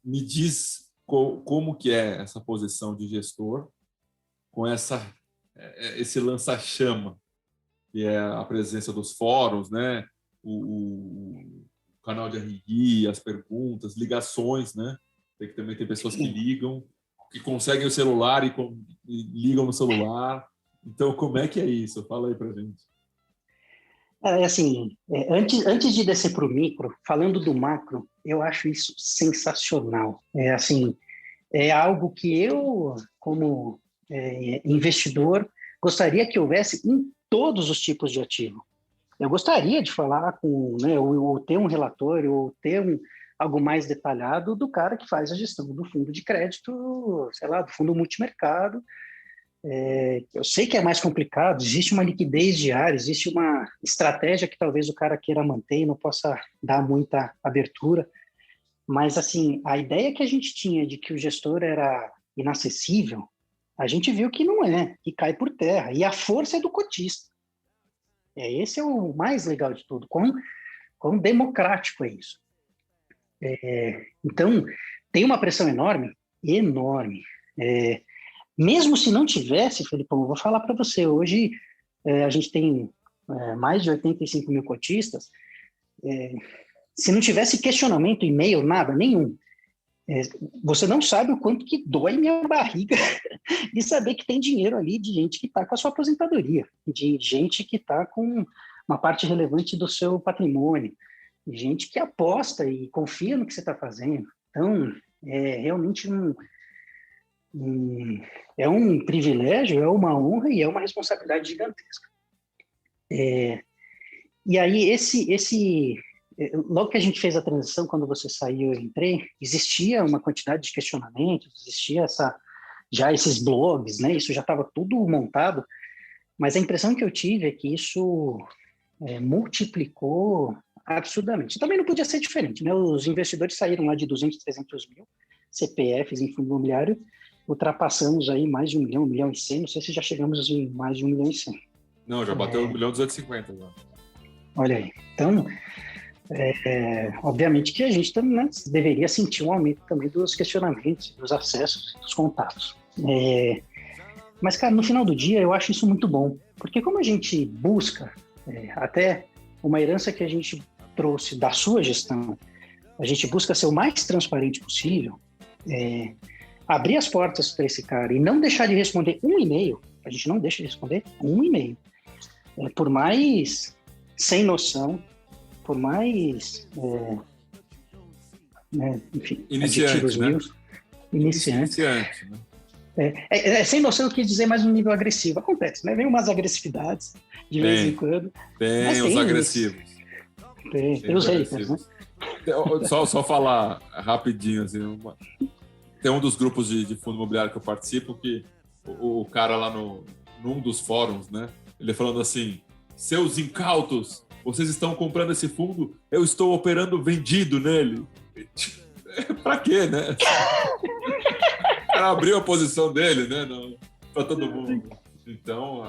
Speaker 1: Me diz como que é essa posição de gestor com esse lança-chama, que é a presença dos fóruns, né? O canal de RI, as perguntas, ligações, né? Também tem pessoas que ligam, que conseguem o celular e ligam no celular. Então, como é que é isso? Fala aí pra gente.
Speaker 2: Antes de descer para o micro, falando do macro, eu acho isso sensacional. É algo que eu, como investidor, gostaria que houvesse em todos os tipos de ativo. Eu gostaria de falar com, né, ou ter um relatório, ou ter algo mais detalhado do cara que faz a gestão do fundo de crédito, sei lá, do fundo multimercado. Eu sei que é mais complicado, existe uma liquidez diária, existe uma estratégia que talvez o cara queira manter e não possa dar muita abertura, mas, assim, a ideia que a gente tinha de que o gestor era inacessível, a gente viu que não é, que cai por terra, e a força é do cotista. Esse é o mais legal de tudo, quão democrático é isso. Então, tem uma pressão enorme, enorme. Mesmo se não tivesse, Felipão, eu vou falar para você, hoje a gente tem mais de 85 mil cotistas, se não tivesse questionamento, e-mail, nada, nenhum, você não sabe o quanto que dói minha barriga de saber que tem dinheiro ali de gente que está com a sua aposentadoria, de gente que está com uma parte relevante do seu patrimônio, de gente que aposta e confia no que você está fazendo. Então, é realmente é um privilégio, é uma honra e é uma responsabilidade gigantesca. E aí, logo que a gente fez a transição, quando você saiu e eu entrei, existia uma quantidade de questionamentos, existia já esses blogs, né? Isso já estava tudo montado, mas a impressão que eu tive é que isso multiplicou absurdamente. Também não podia ser diferente, né? Os investidores saíram lá de 200, 300 mil CPFs em fundo imobiliário, ultrapassamos aí mais de 1 milhão, 1 milhão e 100, não sei se já chegamos em mais de 1 milhão e 100.
Speaker 1: Não, já bateu 1 milhão e 250 já.
Speaker 2: Olha aí, então... obviamente que a gente também, né, deveria sentir um aumento também dos questionamentos, dos acessos, dos contatos. Mas, cara, no final do dia eu acho isso muito bom, porque como a gente busca, até uma herança que a gente trouxe da sua gestão, a gente busca ser o mais transparente possível, abrir as portas para esse cara e não deixar de responder um e-mail, a gente não deixa de responder um e-mail, por mais sem noção, por mais, enfim,
Speaker 1: iniciante, né?
Speaker 2: Iniciante,
Speaker 1: né?
Speaker 2: sem noção, eu quis dizer mais um nível agressivo. Acontece, né? Vem umas agressividades de vez em quando.
Speaker 1: Tem os agressivos.
Speaker 2: Tem os haters, né?
Speaker 1: Só falar rapidinho, assim, tem um dos grupos de fundo imobiliário que eu participo que o cara lá num dos fóruns, né? Ele falando assim, seus incautos, vocês estão comprando esse fundo, eu estou operando vendido nele. Pra quê, né? O cara abriu a posição dele, né? Pra todo mundo. Então,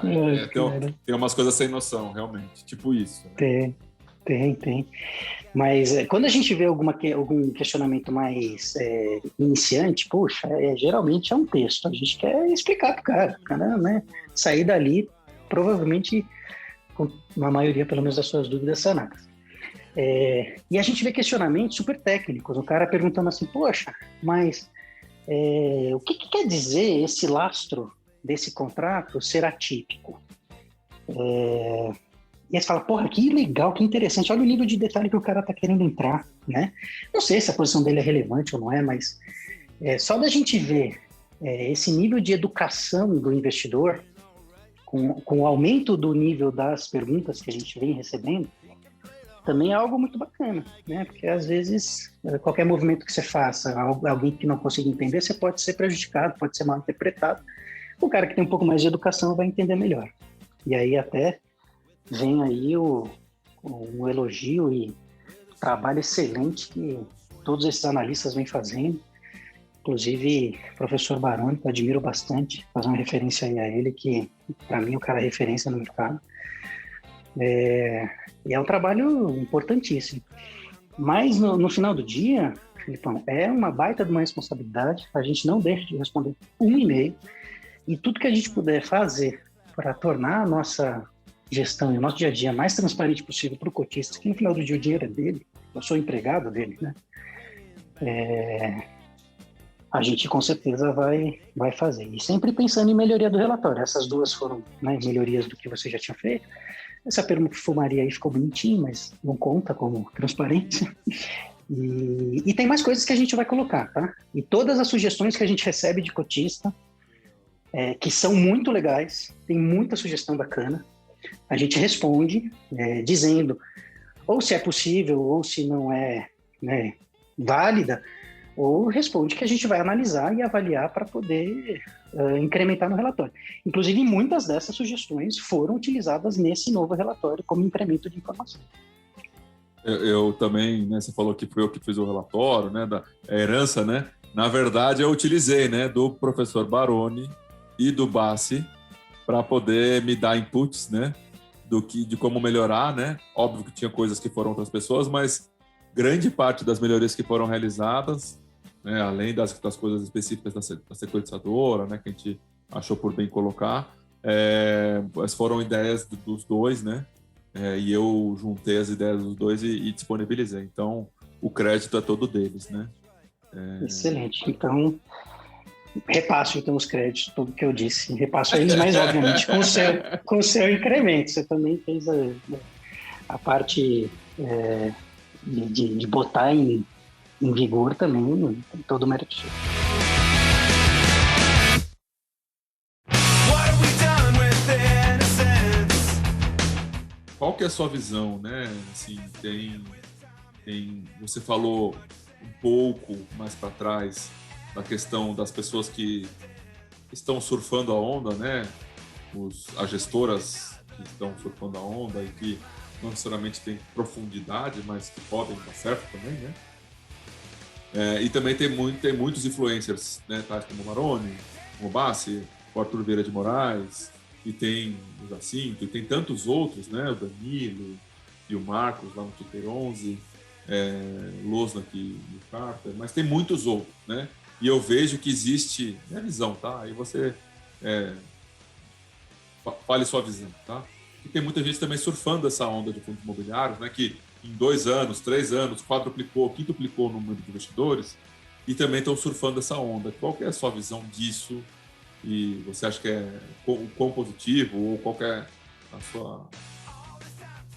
Speaker 1: tem umas coisas sem noção, realmente. Tipo isso.
Speaker 2: Né? Tem. Mas quando a gente vê algum questionamento mais iniciante, poxa, geralmente é um texto. A gente quer explicar pro cara. O cara, né, sair dali, provavelmente... com a maioria, pelo menos, das suas dúvidas sanadas. E a gente vê questionamentos super técnicos, o cara perguntando assim, poxa, mas o que quer dizer esse lastro desse contrato ser atípico? E aí você fala, porra, que legal, que interessante, olha o nível de detalhe que o cara está querendo entrar, né? Não sei se a posição dele é relevante ou não é, mas só da gente ver esse nível de educação do investidor, com o aumento do nível das perguntas que a gente vem recebendo, também é algo muito bacana, né? Porque às vezes, qualquer movimento que você faça, alguém que não consiga entender, você pode ser prejudicado, pode ser mal interpretado. O cara que tem um pouco mais de educação vai entender melhor. E aí até vem aí o elogio e o trabalho excelente que todos esses analistas vêm fazendo. Inclusive, o professor Baroni, que eu admiro bastante, fazer uma referência aí a ele, que para mim o cara é referência no mercado. E é um trabalho importantíssimo. Mas no final do dia, Filipão, é uma baita de uma responsabilidade, a gente não deixa de responder um e-mail, e tudo que a gente puder fazer para tornar a nossa gestão e o nosso dia a dia mais transparente possível para o cotista, que no final do dia o dinheiro é dele, eu sou empregado dele, né? A gente com certeza vai fazer. E sempre pensando em melhoria do relatório. Essas duas foram, né, melhorias do que você já tinha feito. Essa perfumaria aí ficou bonitinha, mas não conta como transparência. E tem mais coisas que a gente vai colocar, tá? E todas as sugestões que a gente recebe de cotista, que são muito legais, tem muita sugestão bacana. a gente responde dizendo ou se é possível ou se não é, né, válida, ou responde que a gente vai analisar e avaliar para poder incrementar no relatório. Inclusive, muitas dessas sugestões foram utilizadas nesse novo relatório como incremento de informação.
Speaker 1: Eu também, né, você falou que foi eu que fiz o relatório, né, da herança, né? Na verdade, eu utilizei, né, do professor Baroni e do Bassi para poder me dar inputs, né, de como melhorar, né? Óbvio que tinha coisas que foram outras pessoas, mas grande parte das melhorias que foram realizadas, né, além das coisas específicas da securitizadora, né, que a gente achou por bem colocar, foram ideias dos dois, né? E eu juntei as ideias dos dois e disponibilizei. Então, o crédito é todo deles, né?
Speaker 2: Excelente. Então, repasso então os créditos, tudo que eu disse. Repasso a eles, mas obviamente com o seu incremento. Você também fez a parte de botar em vigor também, tem todo o mérito.
Speaker 1: Qual que é a sua visão, né? Assim, você falou um pouco mais para trás da questão das pessoas que estão surfando a onda, né? As gestoras que estão surfando a onda e que não necessariamente têm profundidade, mas que podem dar certo também, né? E também tem muitos influencers, né? Tais como o Maroni, como o Bassi, o Arthur Vieira de Moraes, e tem o Jacinto, e tem tantos outros, né? O Danilo e o Marcos lá no Twitter 11, o Losnak e o Carter, mas tem muitos outros, né? E eu vejo que existe, minha visão, tá? Aí você fale sua visão, tá? E tem muita gente também surfando essa onda de fundos imobiliários, né? Que em 2 anos, 3 anos, quadruplicou, quintuplicou o número de investidores e também estão surfando essa onda. Qual que é a sua visão disso? E você acha que é o quão positivo ou qual que é a sua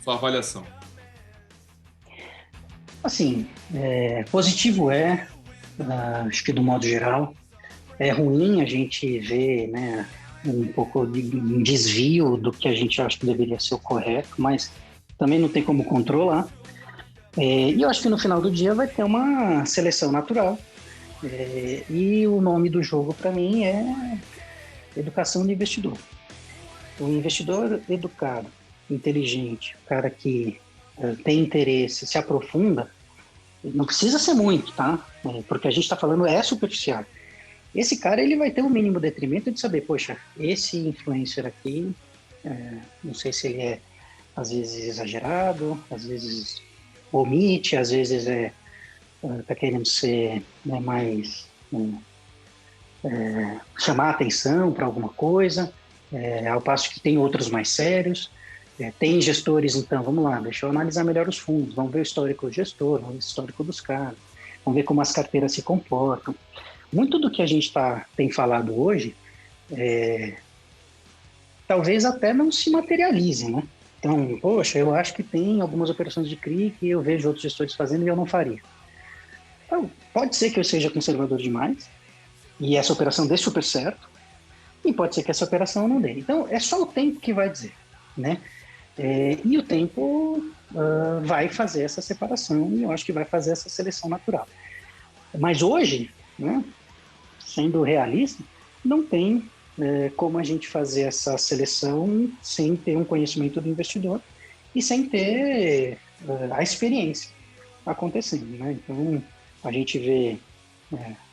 Speaker 1: avaliação?
Speaker 2: Assim, positivo acho que do modo geral, é ruim a gente ver, né, um pouco de um desvio do que a gente acha que deveria ser o correto, mas também não tem como controlar. E eu acho que no final do dia vai ter uma seleção natural. E o nome do jogo para mim é educação do investidor. O investidor educado, inteligente, o cara que tem interesse, se aprofunda, não precisa ser muito, tá? Porque a gente está falando superficial. Esse cara ele vai ter um mínimo detrimento de saber, poxa, esse influencer aqui, não sei se ele é às vezes exagerado, às vezes omite, às vezes tá querendo ser, né, mais chamar atenção para alguma coisa, ao passo que tem outros mais sérios. Tem gestores, então, vamos lá, deixa eu analisar melhor os fundos, vamos ver o histórico do gestor, vamos ver o histórico dos caras, vamos ver como as carteiras se comportam. Muito do que a gente tem falado hoje, talvez até não se materialize, né? Então, poxa, eu acho que tem algumas operações de CRI que eu vejo outros gestores fazendo e eu não faria. Então, pode ser que eu seja conservador demais e essa operação dê super certo, e pode ser que essa operação não dê. Então, é só o tempo que vai dizer, né? E o tempo vai fazer essa separação e eu acho que vai fazer essa seleção natural. Mas hoje, né, sendo realista, não tem como a gente fazer essa seleção sem ter um conhecimento do investidor e sem ter a experiência acontecendo, né? Então, a gente vê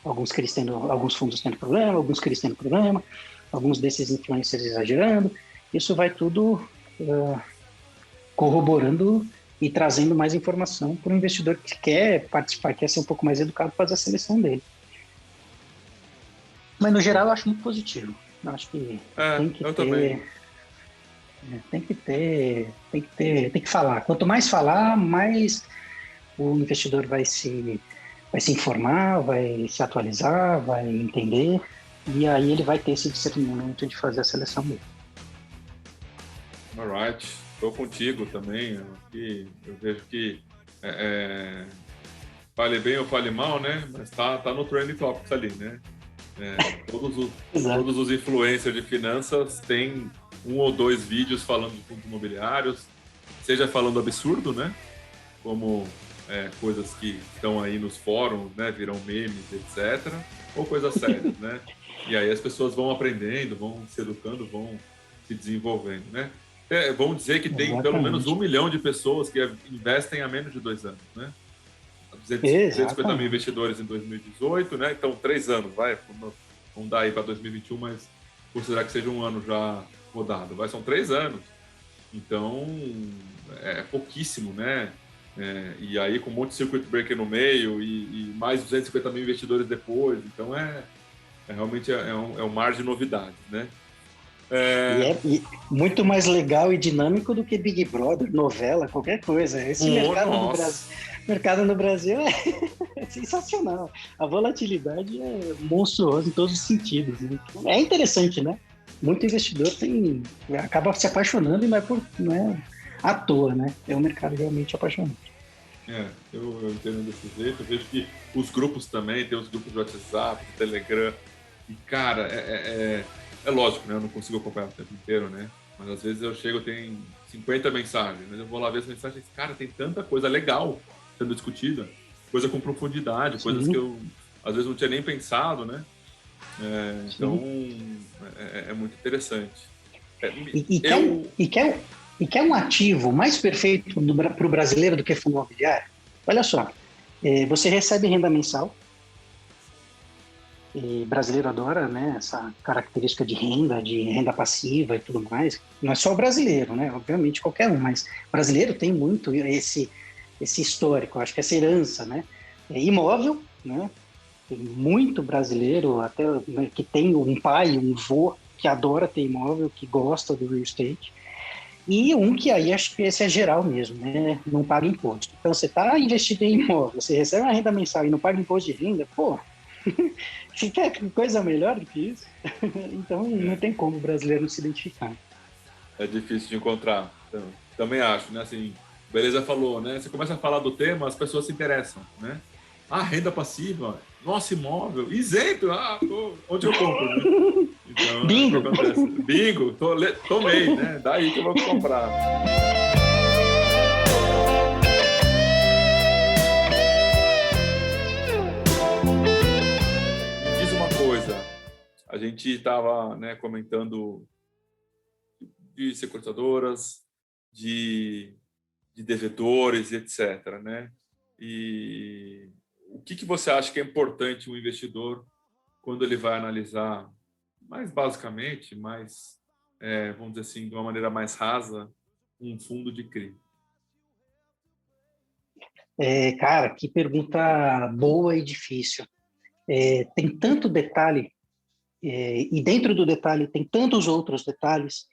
Speaker 2: alguns fundos tendo problema, alguns CRIs tendo problema, alguns desses influencers exagerando. Isso vai tudo corroborando e trazendo mais informação para o investidor que quer participar, quer ser um pouco mais educado, fazer a seleção dele. Mas, no geral, eu acho muito positivo. Eu acho que tem que ter...
Speaker 1: Também.
Speaker 2: Tem que falar. Quanto mais falar, mais o investidor vai se informar, vai se atualizar, vai entender, e aí ele vai ter esse discernimento de fazer a seleção dele.
Speaker 1: Alright, estou contigo também. Eu vejo que fale bem ou fale mal, né? Mas tá no Trending Topics ali, né? Todos os influencers de finanças têm um ou dois vídeos falando de fundos imobiliários, seja falando absurdo, né? Como coisas que estão aí nos fóruns, né? Viram memes, etc. Ou coisas sérias, né? E aí as pessoas vão aprendendo, vão se educando, vão se desenvolvendo, né? Vamos dizer que tem pelo menos 1 milhão de pessoas que investem há menos de 2 anos, né? 250 mil investidores em 2018, né? Então, 3 anos, vai. Vamos dar aí para 2021, mas considerar que seja um ano já rodado. São 3 anos. Então, é pouquíssimo, né? E aí, com um monte de circuit breaker no meio e mais 250 mil investidores depois. Então, realmente um mar de novidades, né?
Speaker 2: E muito mais legal e dinâmico do que Big Brother, novela, qualquer coisa. Esse mercado no Brasil é sensacional. A volatilidade é monstruosa em todos os sentidos, né? É interessante, né? Muito investidor acaba se apaixonando e não é à toa, né? É um mercado realmente apaixonante.
Speaker 1: Eu entendo desse jeito. Eu vejo que os grupos também, tem os grupos de WhatsApp, de Telegram. E, cara, é lógico, né? Eu não consigo acompanhar o tempo inteiro, né? Mas às vezes eu chego, tem 50 mensagens, mas eu vou lá ver as mensagens, cara, tem tanta coisa legal sendo discutida, coisa com profundidade, coisas que eu às vezes não tinha nem pensado, né? Então, é muito interessante.
Speaker 2: Quer um ativo mais perfeito para o brasileiro do que fundo imobiliário? Olha só, você recebe renda mensal, e brasileiro adora, né, essa característica de renda passiva e tudo mais. Não é só o brasileiro, né? Obviamente qualquer um, mas o brasileiro tem muito esse histórico, acho que essa herança, né? Imóvel, né? Tem muito brasileiro, até né, que tem um pai, um vô que adora ter imóvel, que gosta do real estate. E que aí acho que esse é geral mesmo, né? Não paga imposto. Então você está investido em imóvel, você recebe uma renda mensal e não paga imposto de renda, pô, você quer coisa melhor do que isso? Então não tem como o brasileiro não se identificar.
Speaker 1: É difícil de encontrar. Então, também acho, né? Assim, beleza falou, né? Você começa a falar do tema, as pessoas se interessam, né? Renda passiva, nosso imóvel, isento, onde eu compro, né? Então,
Speaker 2: Bingo!
Speaker 1: É o que acontece. Bingo, tomei, né? Daí que eu vou comprar. Me diz uma coisa, a gente estava, né, comentando de securitadoras, de devedores, etc., né? E o que você acha que é importante um investidor quando ele vai analisar, mais basicamente, vamos dizer assim, de uma maneira mais rasa, um fundo de CRI?
Speaker 2: Cara, que pergunta boa e difícil. Tem tanto detalhe, e dentro do detalhe tem tantos outros detalhes,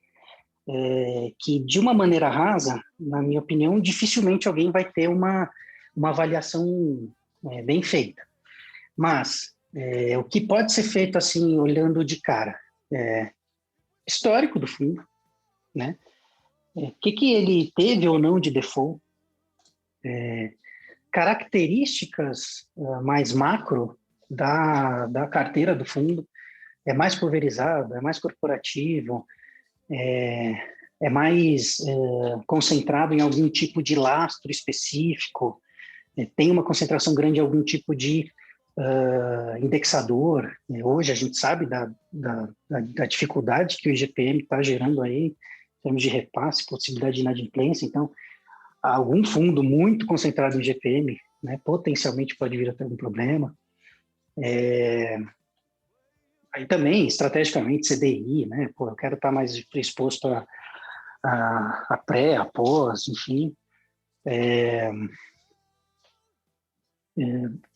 Speaker 2: que de uma maneira rasa, na minha opinião, dificilmente alguém vai ter uma avaliação bem feita. Mas o que pode ser feito assim, olhando de cara, histórico do fundo, né? O que ele teve ou não de default, características mais macro da carteira do fundo, é mais pulverizado, é mais corporativo, é mais concentrado em algum tipo de lastro específico, tem uma concentração grande em algum tipo de indexador. Hoje a gente sabe da dificuldade que o IGPM está gerando aí, em termos de repasse, possibilidade de inadimplência. Então, algum fundo muito concentrado em IGPM, né, potencialmente pode vir a ter algum problema. Aí também, estrategicamente, CDI, né? Pô, eu quero estar mais exposto a pré, a pós, enfim.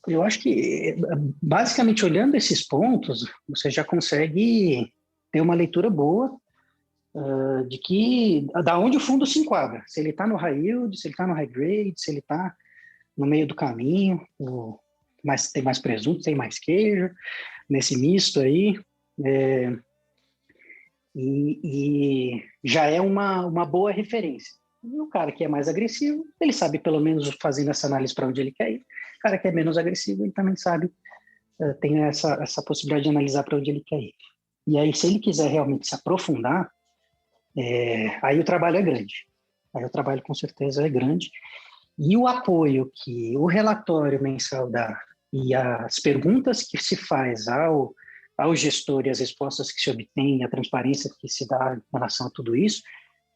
Speaker 2: Eu acho que, basicamente, olhando esses pontos, você já consegue ter uma leitura boa da onde o fundo se enquadra. Se ele está no high yield, se ele está no high grade, se ele está no meio do caminho, tem mais presunto, tem mais queijo, nesse misto aí. E já é uma boa referência. E o cara que é mais agressivo, ele sabe pelo menos fazendo essa análise para onde ele quer ir. O cara que é menos agressivo, ele também sabe, tem essa possibilidade de analisar para onde ele quer ir. E aí, se ele quiser realmente se aprofundar, Aí o trabalho é grande. Aí o trabalho, com certeza, é grande. E o apoio que o relatório mensal dá e as perguntas que se faz ao gestor e as respostas que se obtém, a transparência que se dá em relação a tudo isso,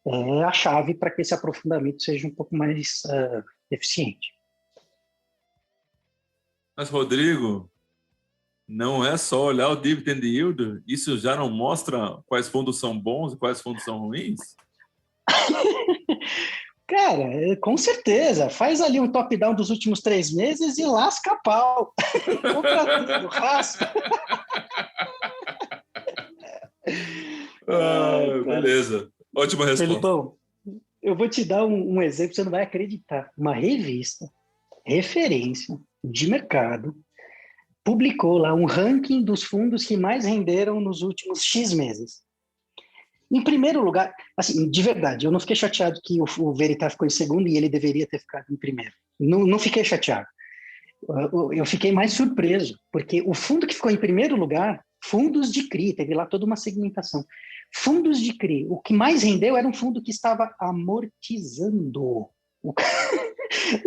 Speaker 2: é a chave para que esse aprofundamento seja um pouco mais eficiente.
Speaker 1: Mas, Rodrigo, não é só olhar o dividend yield, isso já não mostra quais fundos são bons e quais fundos são ruins?
Speaker 2: Cara, com certeza. Faz ali um top-down dos últimos 3 meses e lasca a pau. Compra tudo, fácil.
Speaker 1: Beleza. Ótima resposta.
Speaker 2: Felipão, eu vou te dar um exemplo, você não vai acreditar. Uma revista, referência de mercado, publicou lá um ranking dos fundos que mais renderam nos últimos X meses. Em primeiro lugar, assim, de verdade, eu não fiquei chateado que o Veritas ficou em segundo e ele deveria ter ficado em primeiro. Não fiquei chateado. Eu fiquei mais surpreso, porque o fundo que ficou em primeiro lugar, fundos de CRI, teve lá toda uma segmentação. Fundos de CRI, o que mais rendeu era um fundo que estava amortizando. O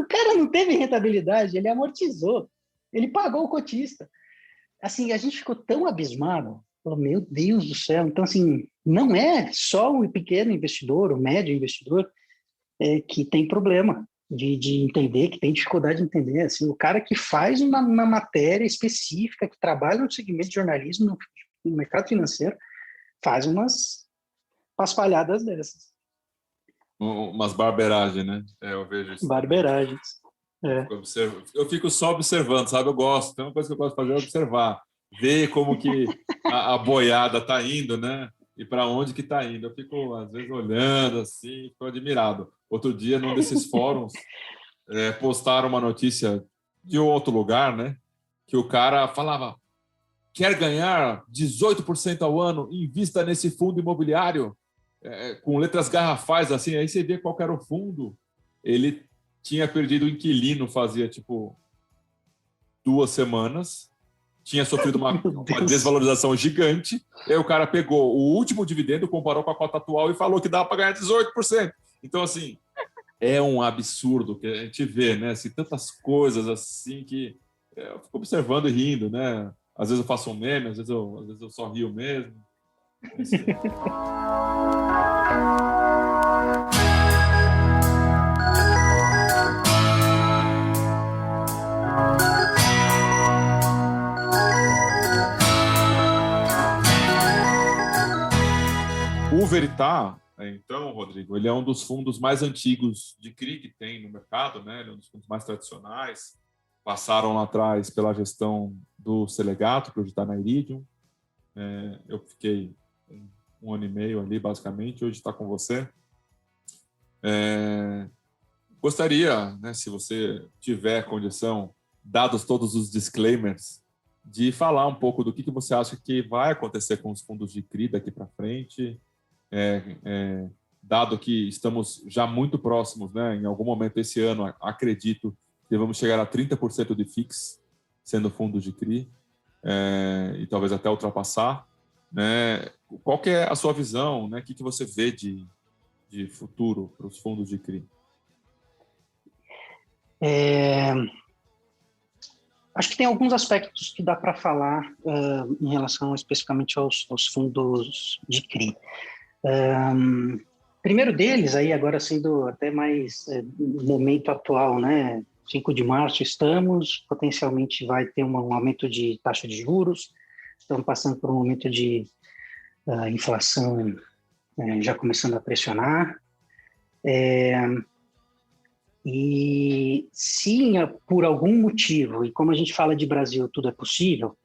Speaker 2: cara não teve rentabilidade, ele amortizou. Ele pagou o cotista. Assim, a gente ficou tão abismado. Falou, meu Deus do céu. Então, assim, não é só o pequeno investidor, o médio investidor, que tem problema de entender, que tem dificuldade de entender. Assim, o cara que faz uma matéria específica, que trabalha no segmento de jornalismo, no mercado financeiro, faz umas paspalhadas dessas.
Speaker 1: Umas barberagens, né? Eu vejo isso.
Speaker 2: Barberagens.
Speaker 1: Eu fico só observando, sabe? Eu gosto. Tem uma coisa que eu gosto de fazer é observar. Ver como que a boiada está indo, né? E para onde que está indo. Eu fico, às vezes, olhando assim, fico admirado. Outro dia, num desses fóruns, postaram uma notícia de outro lugar, né? Que o cara falava, quer ganhar 18% ao ano, invista nesse fundo imobiliário, com letras garrafais, assim. Aí você vê qual era o fundo. Ele tinha perdido o inquilino fazia, 2 semanas. Tinha sofrido uma desvalorização gigante. Aí o cara pegou o último dividendo, comparou com a cota atual e falou que dava para ganhar 18%. Então, assim, é um absurdo que a gente vê, né? Assim, tantas coisas assim que eu fico observando e rindo, né? Às vezes eu faço um meme, às vezes eu só rio mesmo. O Veritas, então, Rodrigo, ele é um dos fundos mais antigos de CRI que tem no mercado, né? Ele é um dos fundos mais tradicionais. Passaram lá atrás pela gestão do Selegato, que hoje está na Iridium. Eu fiquei 1 ano e meio ali, basicamente. Hoje está com você. Gostaria, né, se você tiver condição, dados todos os disclaimers, de falar um pouco do que você acha que vai acontecer com os fundos de CRI daqui para frente, dado que estamos já muito próximos, né? Em algum momento esse ano, acredito que vamos chegar a 30% de FIX, sendo fundos de CRI, e talvez até ultrapassar, né? Qual que é a sua visão, né? O que você vê de futuro para os fundos de CRI?
Speaker 2: Acho que tem alguns aspectos que dá para falar em relação especificamente aos fundos de CRI. Primeiro deles, aí agora sendo até mais no momento atual, né? 5 de março estamos, potencialmente vai ter um aumento de taxa de juros, estamos passando por um momento de inflação já começando a pressionar. E se por algum motivo, e como a gente fala de Brasil, tudo é possível,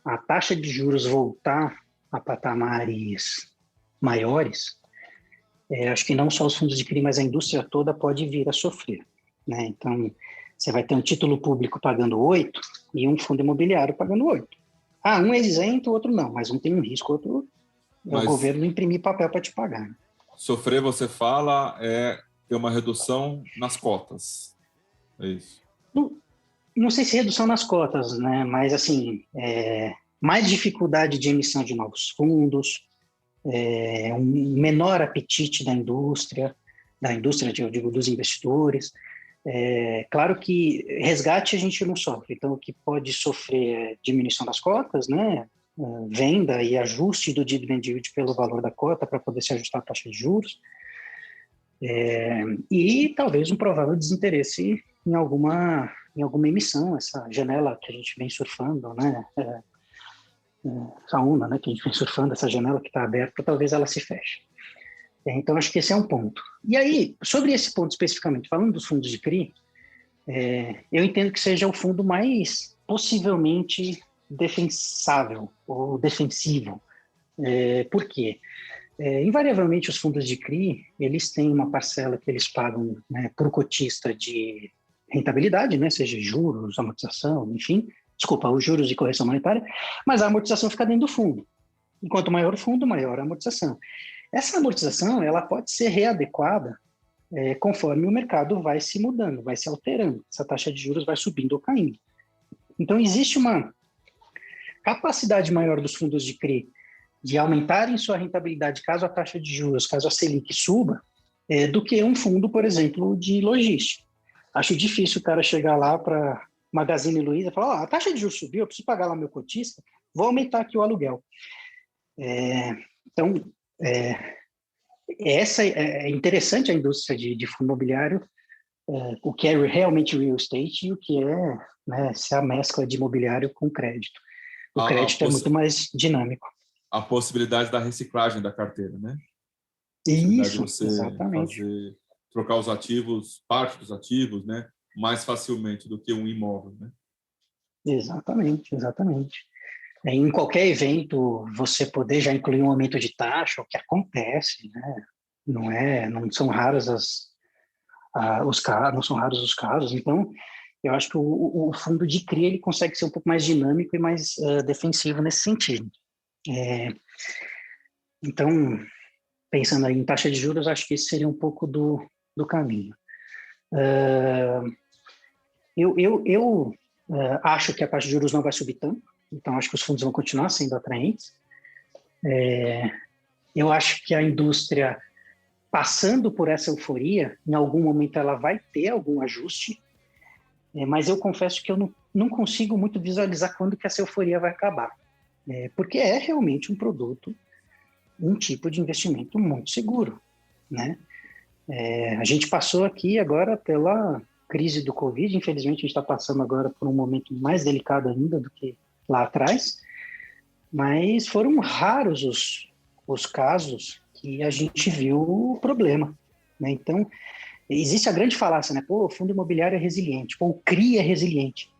Speaker 2: a taxa de juros voltar a patamares maiores, acho que não só os fundos de CRI, mas a indústria toda pode vir a sofrer, né? Então, você vai ter um título público pagando 8 e um fundo imobiliário pagando 8. Um é isento, o outro não, mas um tem um risco, outro é o governo imprimir papel para te pagar.
Speaker 1: Sofrer, você fala, ter uma redução nas cotas. É isso.
Speaker 2: Não sei se redução nas cotas, né? Mas, assim, mais dificuldade de emissão de novos fundos, um menor apetite da indústria, eu digo, dos investidores. Claro que resgate a gente não sofre, então o que pode sofrer é diminuição das cotas, né? Venda e ajuste do dividend yield pelo valor da cota para poder se ajustar à taxa de juros, e talvez um provável desinteresse em alguma emissão, essa janela que a gente vem surfando, né? Essa onda, né, que a gente vem surfando, essa janela que está aberta, talvez ela se feche. Então, acho que esse é um ponto. E aí, sobre esse ponto especificamente, falando dos fundos de CRI, eu entendo que seja o fundo mais possivelmente defensável ou defensivo. Por quê? Invariavelmente, os fundos de CRI, eles têm uma parcela que eles pagam, né, para o cotista de rentabilidade, né, seja juros, amortização, enfim, os juros e correção monetária, mas a amortização fica dentro do fundo. Enquanto maior o fundo, maior a amortização. Essa amortização, ela pode ser readequada conforme o mercado vai se mudando, vai se alterando. Essa taxa de juros vai subindo ou caindo. Então, existe uma capacidade maior dos fundos de CRI de aumentarem sua rentabilidade caso a taxa de juros, caso a Selic suba, do que um fundo, por exemplo, de logística. Acho difícil o cara chegar lá para Magazine Luiza e falar, a taxa de juros subiu, eu preciso pagar lá meu cotista, vou aumentar aqui o aluguel. Então, essa é interessante a indústria de fundo imobiliário, o que é realmente real estate e o que é, né, essa mescla de imobiliário com crédito. O crédito é muito mais dinâmico.
Speaker 1: A possibilidade da reciclagem da carteira, né?
Speaker 2: Isso,
Speaker 1: você
Speaker 2: exatamente.
Speaker 1: Trocar os ativos, parte dos ativos, né, mais facilmente do que um imóvel, né?
Speaker 2: Exatamente. Em qualquer evento, você poder já incluir um aumento de taxa, o que acontece, né? Não são raros não são raros os casos. Então, eu acho que o fundo de CRI ele consegue ser um pouco mais dinâmico e mais defensivo nesse sentido. Então, pensando aí em taxa de juros, acho que esse seria um pouco do caminho. Eu acho que a taxa de juros não vai subir tanto, então acho que os fundos vão continuar sendo atraentes. Eu acho que a indústria, passando por essa euforia, em algum momento ela vai ter algum ajuste, mas eu confesso que eu não consigo muito visualizar quando que essa euforia vai acabar, porque é realmente um produto, um tipo de investimento muito seguro, né? A gente passou aqui agora pela crise do Covid, infelizmente a gente está passando agora por um momento mais delicado ainda do que lá atrás, mas foram raros os casos que a gente viu o problema, né? Então, existe a grande falácia, né? Pô, o fundo imobiliário é resiliente, pô, o CRI é resiliente.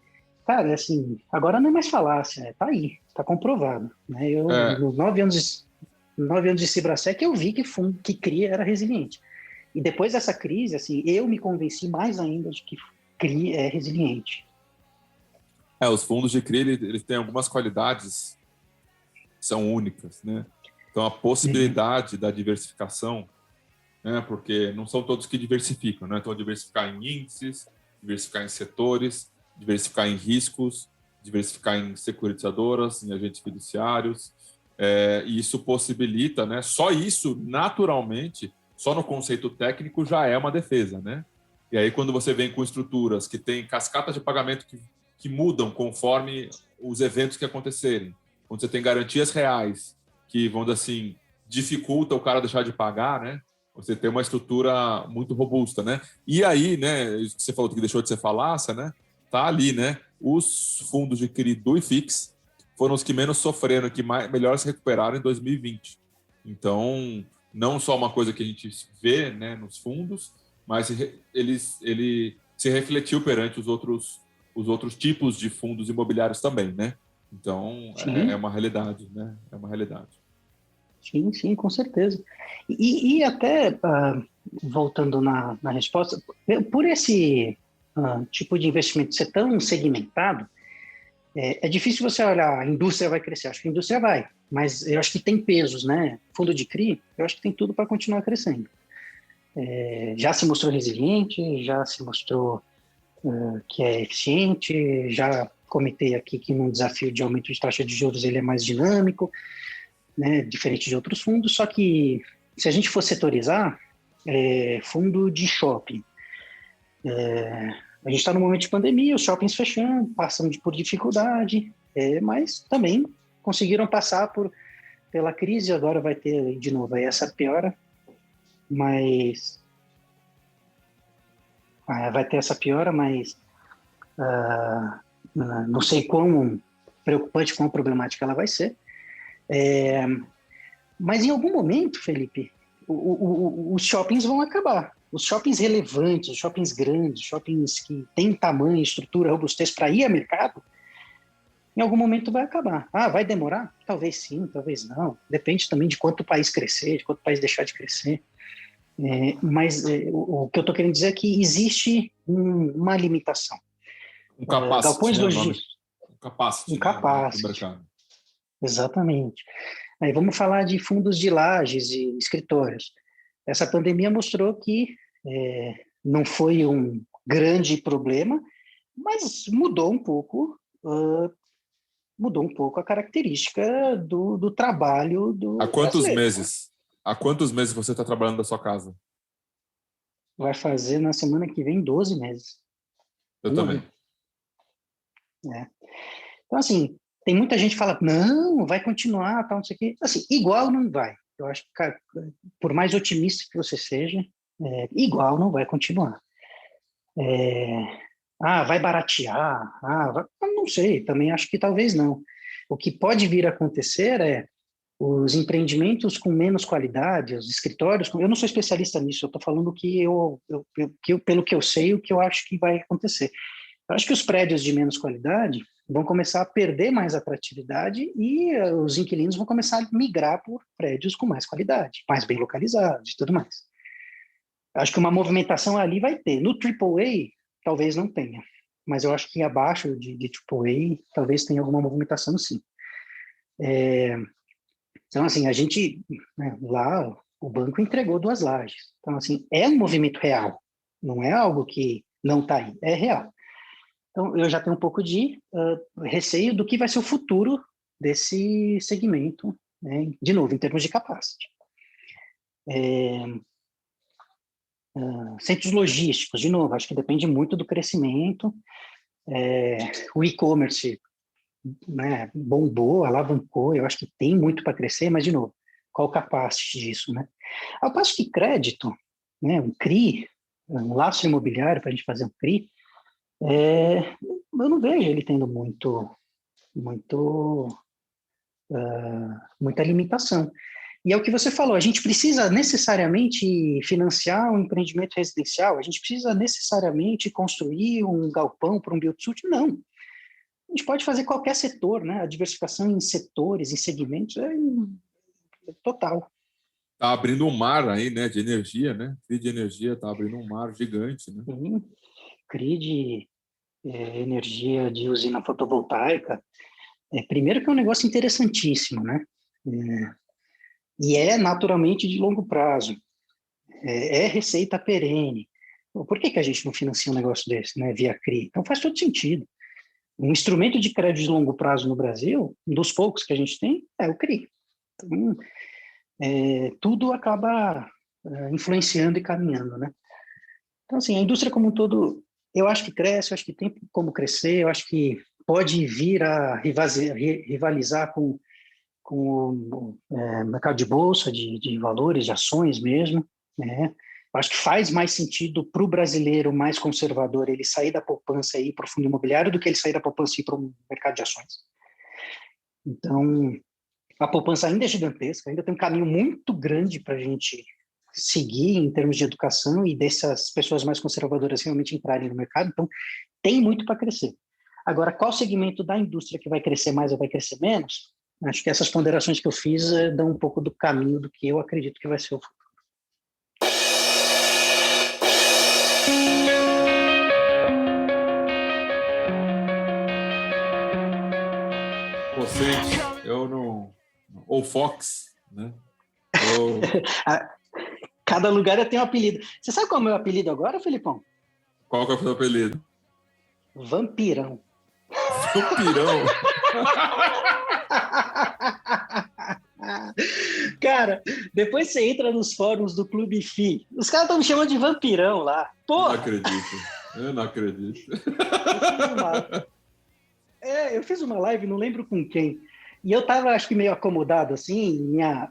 Speaker 2: Cara, assim, agora não é mais falácia, tá aí, tá comprovado, né? Nos 9 anos de Cibrasec, eu vi que CRI era resiliente. E depois dessa crise, assim, eu me convenci mais ainda de que CRI é resiliente.
Speaker 1: Os fundos de CRI, eles têm algumas qualidades que são únicas, né? Então, a possibilidade da diversificação, né? Porque não são todos que diversificam, né? Então, diversificar em índices, diversificar em setores, diversificar em riscos, diversificar em securitizadoras, em agentes fiduciários, e isso possibilita, né? Só isso, naturalmente, só no conceito técnico já é uma defesa, né? E aí, quando você vem com estruturas que têm cascatas de pagamento que mudam conforme os eventos que acontecerem, quando você tem garantias reais que, vamos dizer assim, dificulta o cara deixar de pagar, né? Você tem uma estrutura muito robusta, né? E aí, né, isso que você falou que deixou de ser falácia, né? Tá ali, né? Os fundos de CRI do IFIX foram os que menos sofreram, que melhor se recuperaram em 2020. Então, não só uma coisa que a gente vê, né, nos fundos, mas ele se refletiu perante os outros tipos de fundos imobiliários também, né? Então, é uma realidade, né? É uma realidade.
Speaker 2: Sim, com certeza. E até, voltando na resposta, por esse tipo de investimento ser tão segmentado, é difícil você olhar, a indústria vai crescer. Acho que a indústria vai, mas eu acho que tem pesos, né? Fundo de CRI, eu acho que tem tudo para continuar crescendo. Já se mostrou resiliente, já se mostrou que é eficiente, já comentei aqui que num desafio de aumento de taxa de juros ele é mais dinâmico. né, diferente de outros fundos, só que se a gente for setorizar, fundo de shopping, a gente está no momento de pandemia, os shoppings fechando, passam por dificuldade, mas também conseguiram passar pela crise, agora vai ter de novo aí essa piora, mas vai ter essa piora, mas não sei quão preocupante, quão problemática ela vai ser. Mas em algum momento, Felipe, os shoppings vão acabar. Os shoppings relevantes, os shoppings grandes, shoppings que têm tamanho, estrutura, robustez para ir a mercado, em algum momento vai acabar. Vai demorar? Talvez sim, talvez não. Depende também de quanto o país crescer, de quanto o país deixar de crescer. Mas o que eu estou querendo dizer é que existe uma limitação.
Speaker 1: Um capacity,
Speaker 2: galpões
Speaker 1: né?
Speaker 2: logísticos.
Speaker 1: Um capacity.
Speaker 2: Um capacity. Exatamente. Aí vamos falar de fundos de lajes e escritórios. Essa pandemia mostrou que não foi um grande problema, mas mudou um pouco a característica do trabalho do brasileiro.
Speaker 1: Há quantos meses você está trabalhando da sua casa?
Speaker 2: Vai fazer na semana que vem 12 meses.
Speaker 1: Eu também.
Speaker 2: Então, assim, tem muita gente que fala, não, vai continuar, tal, não sei o quê. Assim, igual não vai. Eu acho que, por mais otimista que você seja, igual não vai continuar. Vai baratear, não sei, também acho que talvez não. O que pode vir a acontecer os empreendimentos com menos qualidade, os escritórios, eu não sou especialista nisso, eu estou falando que pelo que eu sei, o que eu acho que vai acontecer. Eu acho que os prédios de menos qualidade vão começar a perder mais atratividade e os inquilinos vão começar a migrar por prédios com mais qualidade, mais bem localizados e tudo mais. Acho que uma movimentação ali vai ter. No AAA, talvez não tenha, mas eu acho que abaixo de AAA, talvez tenha alguma movimentação, sim. Então, assim, a gente, lá, o banco entregou 2 lajes. Então, assim, é um movimento real, não é algo que não está aí, é real. Então, eu já tenho um pouco de receio do que vai ser o futuro desse segmento, né? De novo, em termos de capacity. Centros logísticos, de novo, acho que depende muito do crescimento. O e-commerce, né, bombou, alavancou, eu acho que tem muito para crescer, mas, de novo, qual o capacity disso, né? Ao passo que crédito, né, um CRI, um laço imobiliário para a gente fazer um CRI, eu não vejo ele tendo muita limitação. E é o que você falou, a gente precisa necessariamente financiar um empreendimento residencial, a gente precisa necessariamente construir um galpão para um build-to-suit? Não. A gente pode fazer qualquer setor, né? A diversificação em setores, em segmentos, é total.
Speaker 1: Está abrindo um mar aí, né, de energia, né? CRI de energia está abrindo um mar gigante, né?
Speaker 2: CRI de energia de usina fotovoltaica. Primeiro que é um negócio interessantíssimo, né? E naturalmente de longo prazo. É receita perene. Por que a gente não financia um negócio desse, né, via CRI? Então faz todo sentido. Um instrumento de crédito de longo prazo no Brasil, um dos poucos que a gente tem, é o CRI. Então, tudo acaba influenciando e caminhando, né? Então, assim, a indústria como um todo, eu acho que cresce, eu acho que tem como crescer, eu acho que pode vir a rivalizar com o mercado de bolsa, de valores, de ações mesmo, né? Eu acho que faz mais sentido para o brasileiro mais conservador ele sair da poupança e ir para o fundo imobiliário do que ele sair da poupança e ir para o mercado de ações. Então, a poupança ainda é gigantesca, ainda tem um caminho muito grande para a gente seguir em termos de educação e dessas pessoas mais conservadoras realmente entrarem no mercado. Então, tem muito para crescer. Agora, qual segmento da indústria que vai crescer mais ou vai crescer menos? Acho que essas ponderações que eu fiz dão um pouco do caminho do que eu acredito que vai ser o futuro.
Speaker 1: Eu não... Ou Fox, né?
Speaker 2: Cada lugar tem um apelido. Você sabe qual é o meu apelido agora, Felipão?
Speaker 1: Qual que é o seu apelido?
Speaker 2: Vampirão.
Speaker 1: Vampirão?
Speaker 2: Cara, depois você entra nos fóruns do Clube FI, os caras estão me chamando de vampirão lá. Porra!
Speaker 1: Eu não acredito.
Speaker 2: Eu fiz uma live, não lembro com quem, e eu tava, acho que meio acomodado, assim, a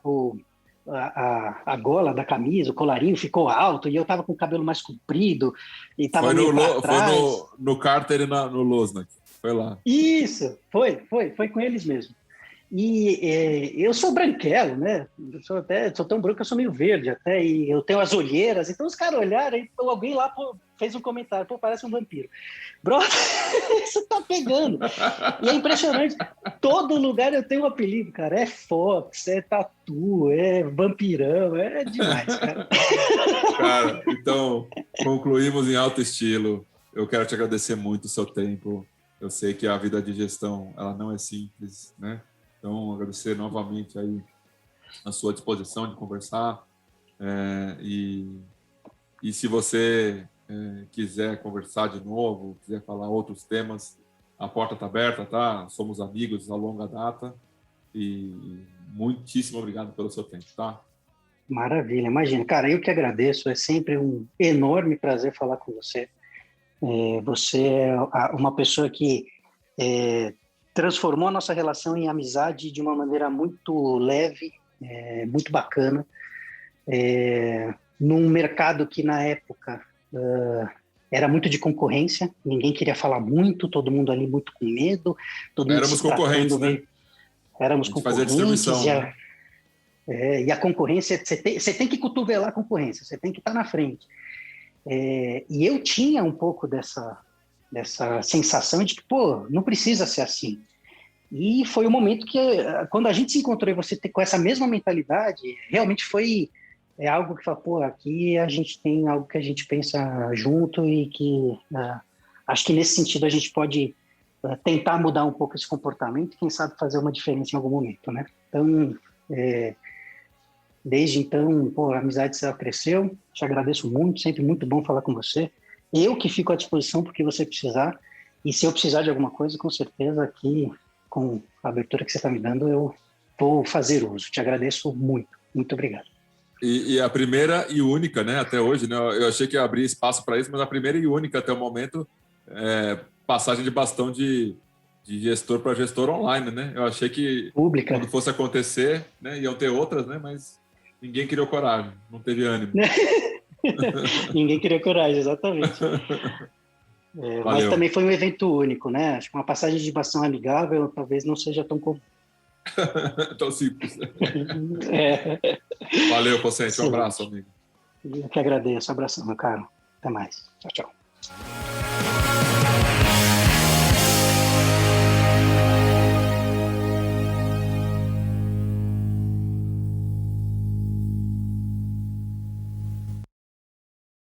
Speaker 2: gola da camisa, o colarinho ficou alto, e eu tava com o cabelo mais comprido, e tava meio pra trás.
Speaker 1: Foi no Carter e no Losnak, foi lá.
Speaker 2: Isso, foi com eles mesmo. E eu sou branquelo, né? Sou tão branco que eu sou meio verde até, e eu tenho as olheiras. Então os caras olharam, e alguém lá fez um comentário, parece um vampiro. Brother, isso tá pegando. E é impressionante, todo lugar eu tenho um apelido, cara. É Fox, é Tatu, é Vampirão, é demais, cara.
Speaker 1: Cara, então, concluímos em alto estilo. Eu quero te agradecer muito o seu tempo. Eu sei que a vida de gestão, ela não é simples, né? Então, agradecer novamente aí a sua disposição de conversar. E se você quiser conversar de novo, quiser falar outros temas, a porta está aberta, tá? Somos amigos a longa data. E muitíssimo obrigado pelo seu tempo, tá?
Speaker 2: Maravilha, imagina. Cara, eu que agradeço. É sempre um enorme prazer falar com você. Você é uma pessoa que transformou a nossa relação em amizade de uma maneira muito leve, muito bacana, num mercado que na época era muito de concorrência, ninguém queria falar muito, todo mundo ali muito com medo, todo mundo
Speaker 1: éramos concorrentes, né?
Speaker 2: Éramos concorrentes,
Speaker 1: distribuição,
Speaker 2: e a concorrência, você tem que cotovelar a concorrência, você tem que estar na frente. E eu tinha um pouco dessa sensação de que, não precisa ser assim. E foi o momento que, quando a gente se encontrou e você com essa mesma mentalidade, realmente foi algo que fala, aqui a gente tem algo que a gente pensa junto e que acho que nesse sentido a gente pode tentar mudar um pouco esse comportamento e quem sabe fazer uma diferença em algum momento, né? Então, desde então, a amizade só cresceu, te agradeço muito, sempre muito bom falar com você. Eu que fico à disposição porque você precisar, e se eu precisar de alguma coisa, com certeza aqui, com a abertura que você está me dando, eu vou fazer uso. Te agradeço muito, muito obrigado.
Speaker 1: E a primeira e única, né, até hoje, né, eu achei que ia abrir espaço para isso, mas a primeira e única até o momento passagem de bastão de gestor para gestor online, né? Eu achei que
Speaker 2: pública,
Speaker 1: quando fosse acontecer, né, iam ter outras, né, mas ninguém criou coragem, não teve ânimo.
Speaker 2: Ninguém criou coragem, exatamente. Mas também foi um evento único, né? Acho que uma passagem de bastão amigável talvez não seja tão comum.
Speaker 1: Tão simples. Valeu, Pocente. Um abraço, amigo.
Speaker 2: Eu que agradeço. Abração, meu caro. Até mais. Tchau, tchau.